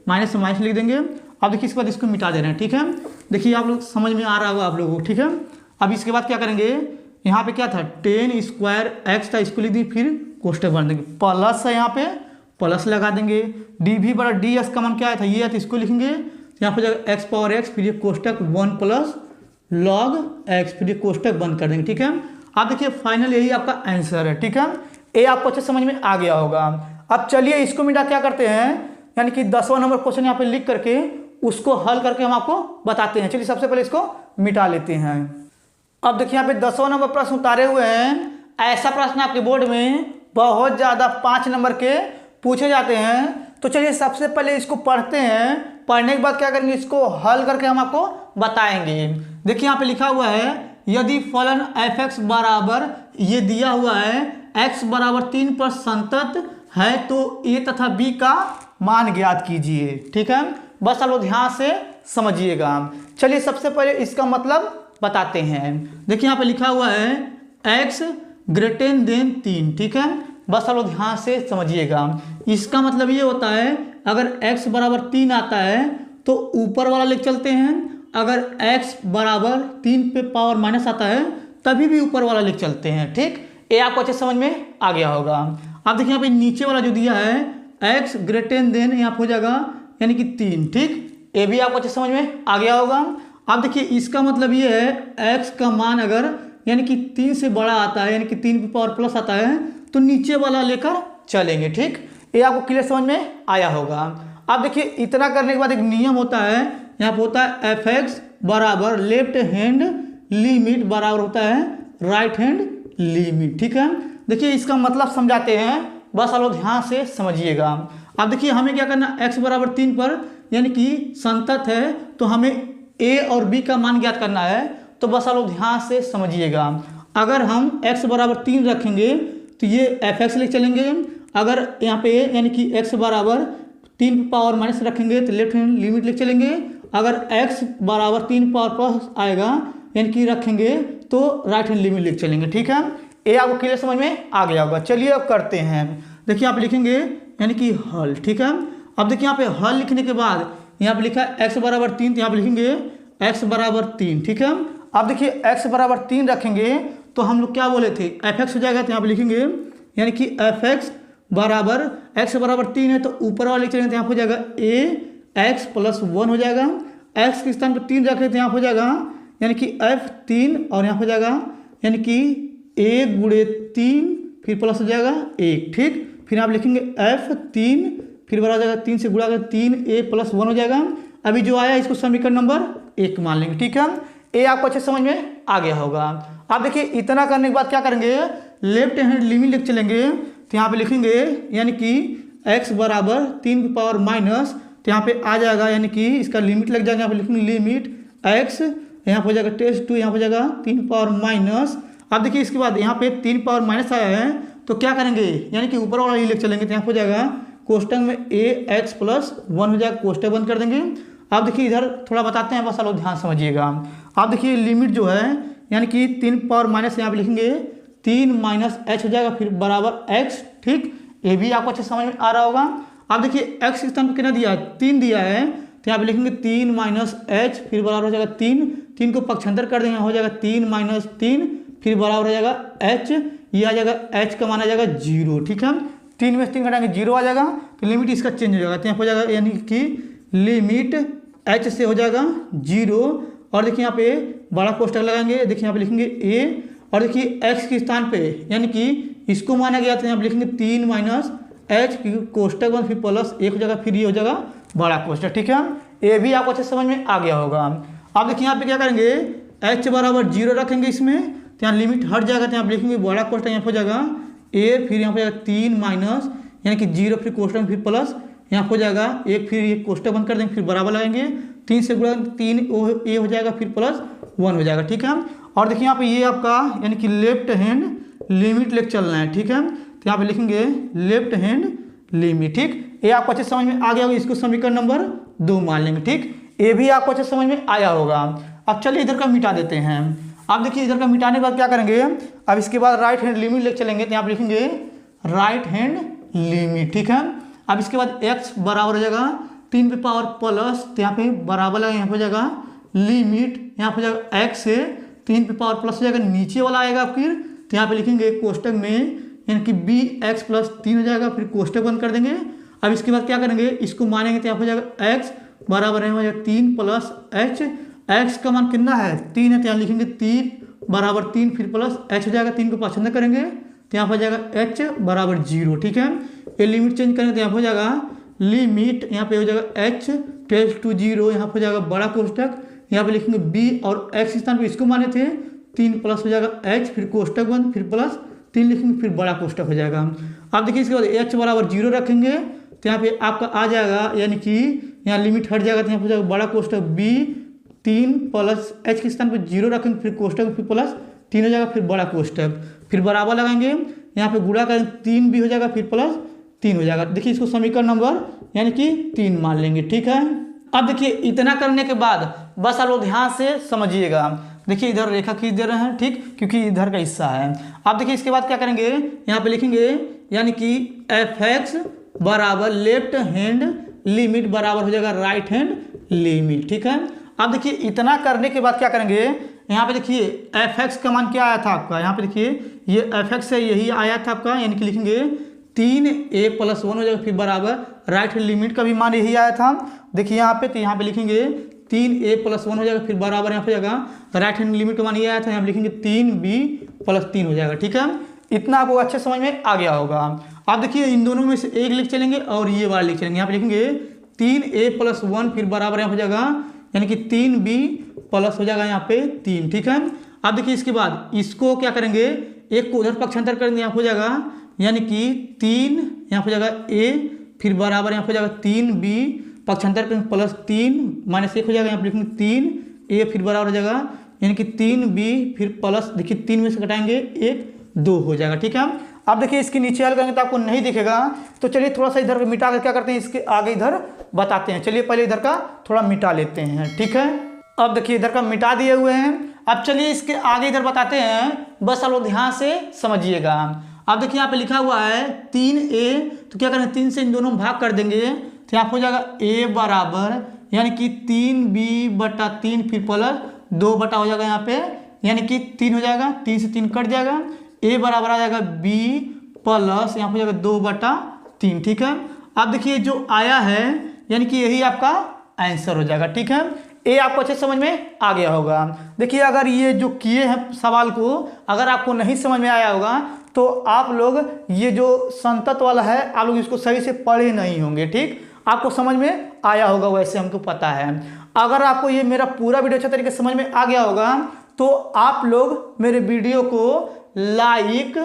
माइनस से माइनस लिख देंगे। अब देखिए इसके बाद इसको मिटा दे रहे हैं। ठीक है, देखिए आप लोग समझ में आ रहा होगा आप लोगों को। ठीक है, अब इसके बाद क्या करेंगे, यहाँ पे क्या था 10 स्क्वायर x था, इसको लिख देंगे, फिर कोष्टक बना देंगे, प्लस है यहाँ पे प्लस लगा देंगे। dv बटा ds का मान क्या था, ये है तो इसको लिखेंगे, यहाँ पे जाएगा x पावर x, फिर ये कोष्टक 1 प्लस log x, फिर ये कोष्टक बंद कर देंगे। ठीक है, अब देखिए फाइनल यही आपका आंसर है। ठीक है, ये आपको अच्छे समझ में आ गया होगा। अब चलिए इसको मिटा क्या करते हैं, यानी कि 10वां नंबर क्वेश्चन यहाँ पे लिख करके उसको हल करके हम आपको बताते हैं। चलिए सबसे पहले इसको मिटा लेते हैं। अब देखिए यहाँ पे 10वां नंबर प्रश्न उतारे हुए हैं। ऐसा प्रश्न आपके बोर्ड में बहुत ज़्यादा 5 नंबर के पूछे जाते हैं। तो चलिए सबसे पहले इसको पढ़ते हैं, पढ़ने के बाद क्या करेंगे, इसको हल करके हम आपको बताएंगे। देखिए यहाँ पे लिखा हुआ है, यदि फलन f(x) बराबर ये दिया हुआ है x बराबर 3 पर संतत है तो a तथा b का मान ज्ञात कीजिए। ठीक है, बस आप लोग ध्यान से समझिएगा। चलिए सबसे पहले इसका मतलब बताते हैं। देखिए यहाँ पे लिखा हुआ है x ग्रेटर देन 3, ठीक है। बस आप लोग ध्यान से समझिएगा। इसका मतलब ये होता है अगर x बराबर 3 आता है तो ऊपर वाला लेके चलते हैं, अगर x बराबर 3 पे पावर माइनस आता है तभी भी ऊपर वाला लेके चलते हैं, ठीक। ये आपको अच्छे समझ में आ गया होगा। अब देखिए यहाँ पे नीचे वाला जो दिया है x ग्रेटर देन यहाँ हो जाएगा यानी कि 3, ठीक। ये भी आपको अच्छे समझ में आ गया होगा। अब देखिए इसका मतलब ये है x का मान अगर यानी कि 3 से बड़ा आता है यानी कि 3 पे पावर प्लस आता है तो नीचे वाला लेकर चलेंगे, ठीक। ये आपको क्लियर समझ में आया होगा। अब देखिए इतना करने के बाद एक नियम होता है, यहाँ पे होता है fx बराबर लेफ्ट हैंड लिमिट बराबर होता है राइट हैंड लिमिट, ठीक है। देखिए इसका मतलब समझाते हैं, बस आप लोग ध्यान से समझिएगा। अब देखिए हमें क्या करना, x बराबर 3 पर यानी कि संतत है तो हमें a और b का मान ज्ञात करना है, तो बस आप लोग ध्यान से समझिएगा। अगर हम x बराबर 3 रखेंगे तो ये fx लेके चलेंगे, अगर यहाँ पे यानी कि x बराबर 3 पे पावर माइनस रखेंगे तो लेफ्ट हैंड लिमिट लेके चलेंगे, अगर x बराबर 3 पावर प्लस आएगा यानी कि रखेंगे तो राइट हैंड लिमिट लेके चलेंगे, ठीक है। ये आपको क्लियर समझ में आ गया होगा। चलिए अब करते हैं। देखिए आप लिखेंगे यानी कि हल, ठीक है। अब देखिए यहाँ पे हल लिखने के बाद यहाँ पे लिखा है x बराबर 3, तो यहाँ पे लिखेंगे x बराबर 3, ठीक है। अब देखिए x बराबर 3 रखेंगे तो हम लोग क्या बोले थे, fx हो जाएगा, तो यहाँ पे लिखेंगे यानी कि fx बराबर x बराबर 3 है तो ऊपर वाले चलेंगे तो यहाँ हो जाएगा a x प्लस 1 हो जाएगा, x के स्थान पर 3 रखे तो यहाँ हो जाएगा यानी कि f3 और यहाँ हो जाएगा यानी कि a गुणे 3 फिर प्लस हो जाएगा 1, ठीक। फिर आप लिखेंगे f3 फिर बराबर हो जाएगा 3 से गुणा कर 3a प्लस 1 हो जाएगा। अभी जो आया इसको समीकरण नंबर 1 मान लेंगे, ठीक है। ये आपको अच्छे समझ में आ गया होगा। आप देखिए इतना करने के बाद क्या करेंगे, लेफ्ट हैंड लिमिट लेके चलेंगे, तो यहाँ पे लिखेंगे यानी कि x बराबर 3 की पावर माइनस, तो यहाँ पे आ जाएगा यानी कि इसका लिमिट लग जाएगा, यहाँ पे लिखेंगे लिमिट x, यहाँ हो जाएगा टेस्ट 2, यहाँ हो जाएगा 3 पावर माइनस। अब देखिए इसके बाद यहाँ पे 3 पावर माइनस आया है तो क्या करेंगे यानी कि ऊपर वाला ही लेके चलेंगे, तो यहाँ हो जाएगा कोष्टक में ax प्लस 1 हो जाएगा, कोष्टक बंद कर देंगे। अब देखिए इधर थोड़ा बताते हैं, बस आप लोग ध्यान समझिएगा। अब देखिए लिमिट जो है यानी कि 3 पावर माइनस यहाँ पे लिखेंगे 3 माइनस h हो जाएगा फिर बराबर x, ठीक। ये भी आपको अच्छे समझ में आ रहा होगा। अब देखिए x के स्थान पर कितना दिया है, 3 दिया है, तो यहाँ पे लिखेंगे 3 माइनस h फिर बराबर हो जाएगा 3 को पक्षांतर कर देंगे, हो जाएगा 3 माइनस 3 फिर बराबर हो जाएगा h, ये आ जाएगा h का मान आ जाएगा 0, ठीक है। 3 में 3 घटाएंगे 0 आ जाएगा, तो लिमिट इसका चेंज हो जाएगा, तो यहाँ हो जाएगा यानी कि लिमिट h से हो जाएगा 0। और देखिए यहाँ पे बड़ा कोष्टक लगाएंगे, देखिए यहाँ पे लिखेंगे a और देखिए x के स्थान पे यानी कि इसको माना गया था, यहाँ पे लिखेंगे 3 माइनस h कोष्टक 1 फिर प्लस 1 हो जाएगा, फिर ये हो जाएगा बड़ा कोष्टक, ठीक है। ये भी आपको अच्छे समझ में आ गया होगा। अब देखिए यहाँ पे क्या करेंगे, h बराबर 0 रखेंगे इसमें, तो यहाँ लिमिट हट जाएगा, तो यहाँ पे लिखेंगे बड़ा कोष्टक यहाँ हो जाएगा a फिर यहाँ हो जाएगा 3 माइनस यानी कि 0 फिर कोष्टक फिर प्लस यहाँ हो जाएगा 1 फिर ये कोष्टक बंद कर देंगे, फिर बराबर लगाएंगे 3 से गुणा 3 ये हो जाएगा फिर प्लस 1 हो जाएगा, ठीक है। और देखिए यहाँ पे ये आपका यानी कि लेफ्ट हैंड लिमिट लेके चलना है, ठीक है। तो यहाँ पे लिखेंगे लेफ्ट हैंड लिमिट, ठीक। ये आपको अच्छे समझ में आ गया होगा, इसको समीकरण नंबर 2 मान लेंगे, ठीक। ये भी आपको अच्छे समझ में आया होगा। अब चलिए इधर का मिटा देते हैं। अब देखिए इधर का मिटाने के बाद क्या करेंगे, अब इसके बाद राइट हैंड लिमिट लेके चलेंगे, तो यहाँ पे लिखेंगे राइट हैंड लिमिट, ठीक है। अब इसके बाद x बराबर हो जाएगा 3 पे पावर प्लस, तो यहाँ पे बराबर लगा, यहाँ पे हो जाएगा लिमिट, यहाँ पे जाएगा x से 3 पे पावर प्लस हो जाएगा, नीचे वाला आएगा फिर, तो यहाँ पे लिखेंगे कोष्टक में यानी कि bx प्लस 3 हो जाएगा, फिर कोष्टक बंद कर देंगे। अब इसके बाद क्या करेंगे, इसको मानेंगे, तो यहाँ पे हो जाएगा x बराबर है हो जाएगा 3 प्लस h, x का मान कितना है 3 है, तो यहाँ लिखेंगे 3 बराबर 3 फिर प्लस h हो जाएगा, 3 को पसंद करेंगे तो यहाँ पर हो जाएगा h बराबर 0, ठीक है। ये लिमिट चेंज करेंगे तो यहाँ हो जाएगा लिमिट, यहाँ पे हो जाएगा h टेल्स टू 0, यहाँ पर हो जाएगा बड़ा कोष्टक, यहाँ पे लिखेंगे b और x स्थान पे इसको माने थे 3 प्लस हो जाएगा h फिर कोष्टक बंद फिर प्लस 3 लिखेंगे फिर बड़ा कोष्टक हो जाएगा। अब देखिए इसके बाद h बराबर 0 रखेंगे, तो यहाँ पे आपका आ जाएगा यानी कि यहाँ लिमिट हट जाएगा, तो यहाँ हो जाएगा बड़ा कोष्टक b 3 प्लस h के स्थान पर 0 रखेंगे फिर कोष्टक फिर प्लस 3 हो जाएगा फिर बड़ा कोष्टक, फिर बराबर लगाएंगे, यहाँ पे गुणा करें 3 भी हो जाएगा फिर प्लस 3 हो जाएगा। देखिए इसको समीकरण नंबर यानी कि 3 मान लेंगे, ठीक है। अब देखिए इतना करने के बाद बस आप लोग ध्यान से समझिएगा। देखिए इधर रेखा खींच दे रहे हैं, ठीक, क्योंकि इधर का हिस्सा है। अब देखिए इसके बाद क्या करेंगे, यहाँ पे लिखेंगे यानी कि fx बराबर लेफ्ट हैंड लिमिट बराबर हो जाएगा राइट हैंड लिमिट, ठीक है। अब देखिए इतना करने के बाद क्या करेंगे, यहाँ पे देखिए fx का मान क्या आया था आपका, यहाँ पे देखिए ये fx है, यही आया था आपका, यानी कि लिखेंगे 3a+1 हो जाएगा, फिर बराबर राइट हैंड लिमिट का भी मान यही आया था। देखिए यहाँ पे, तो यहाँ पे लिखेंगे 3a+1 हो जाएगा, फिर बराबर यहाँ पे हो जाएगा राइट हैंड लिमिट का मान ये आया था, यहाँ पे लिखेंगे 3b+3 हो जाएगा, ठीक है। इतना आपको अच्छे समझ में आ गया होगा। अब देखिए इन दोनों में से एक लिख चलेंगे और ये वाला लिख चलेंगे। यहाँ पे लिखेंगे 3a+1 फिर बराबर यहाँ हो जाएगा यानी कि 3b+ हो जाएगा यहाँ पे 3, ठीक है। अब देखिए इसके बाद इसको क्या करेंगे, एक को उधर पक्षांतर करेंगे, यहाँ हो जाएगा यानी कि 3 यहाँ हो जाएगा a फिर बराबर यहाँ हो जाएगा 3b पक्षांतर करेंगे +3 -1 हो जाएगा, यहाँ पे लिखेंगे 3a फिर बराबर हो जाएगा यानी कि 3b फिर प्लस, देखिए 3 में से घटाएंगे 1 2 हो जाएगा, ठीक है। अब देखिए इसके नीचे हल करेंगे तो आपको नहीं दिखेगा, तो चलिए थोड़ा सा इधर मिटा कर क्या करते हैं, इसके आगे इधर बताते हैं। चलिए पहले इधर का थोड़ा मिटा लेते हैं, ठीक है। अब देखिए इधर का मिटा दिए हुए हैं। अब चलिए इसके आगे इधर बताते हैं, बस आप लोग ध्यान से समझिएगा। अब देखिए यहाँ पे लिखा हुआ है 3a, तो क्या करेंगे 3 से इन दोनों में भाग कर देंगे, तो यहाँ हो जाएगा a बराबर यानी कि 3b/3 फिर प्लस 2 बटा हो जाएगा यहाँ पे यानी कि 3 हो जाएगा, 3 से 3 कट जाएगा, a बराबर आ जाएगा b प्लस यहाँ हो जाएगा 2/3, ठीक है। अब देखिए जो आया है यानी कि यही आपका आंसर हो जाएगा, ठीक है। ये आपको अच्छे समझ में आ गया होगा। देखिए अगर ये जो किए हैं सवाल को अगर आपको नहीं समझ में आया होगा तो आप लोग ये जो संतत वाला है आप लोग इसको सही से पढ़े नहीं होंगे, ठीक। आपको समझ में आया होगा वैसे हमको पता है। अगर आपको ये मेरा पूरा वीडियो अच्छे तरीके से समझ में आ गया होगा तो आप लोग मेरे वीडियो को लाइक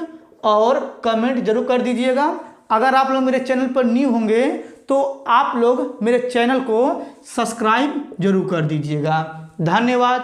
और कमेंट जरूर कर दीजिएगा। अगर आप लोग मेरे चैनल पर न्यू होंगे तो आप लोग मेरे चैनल को सब्सक्राइब जरूर कर दीजिएगा। धन्यवाद।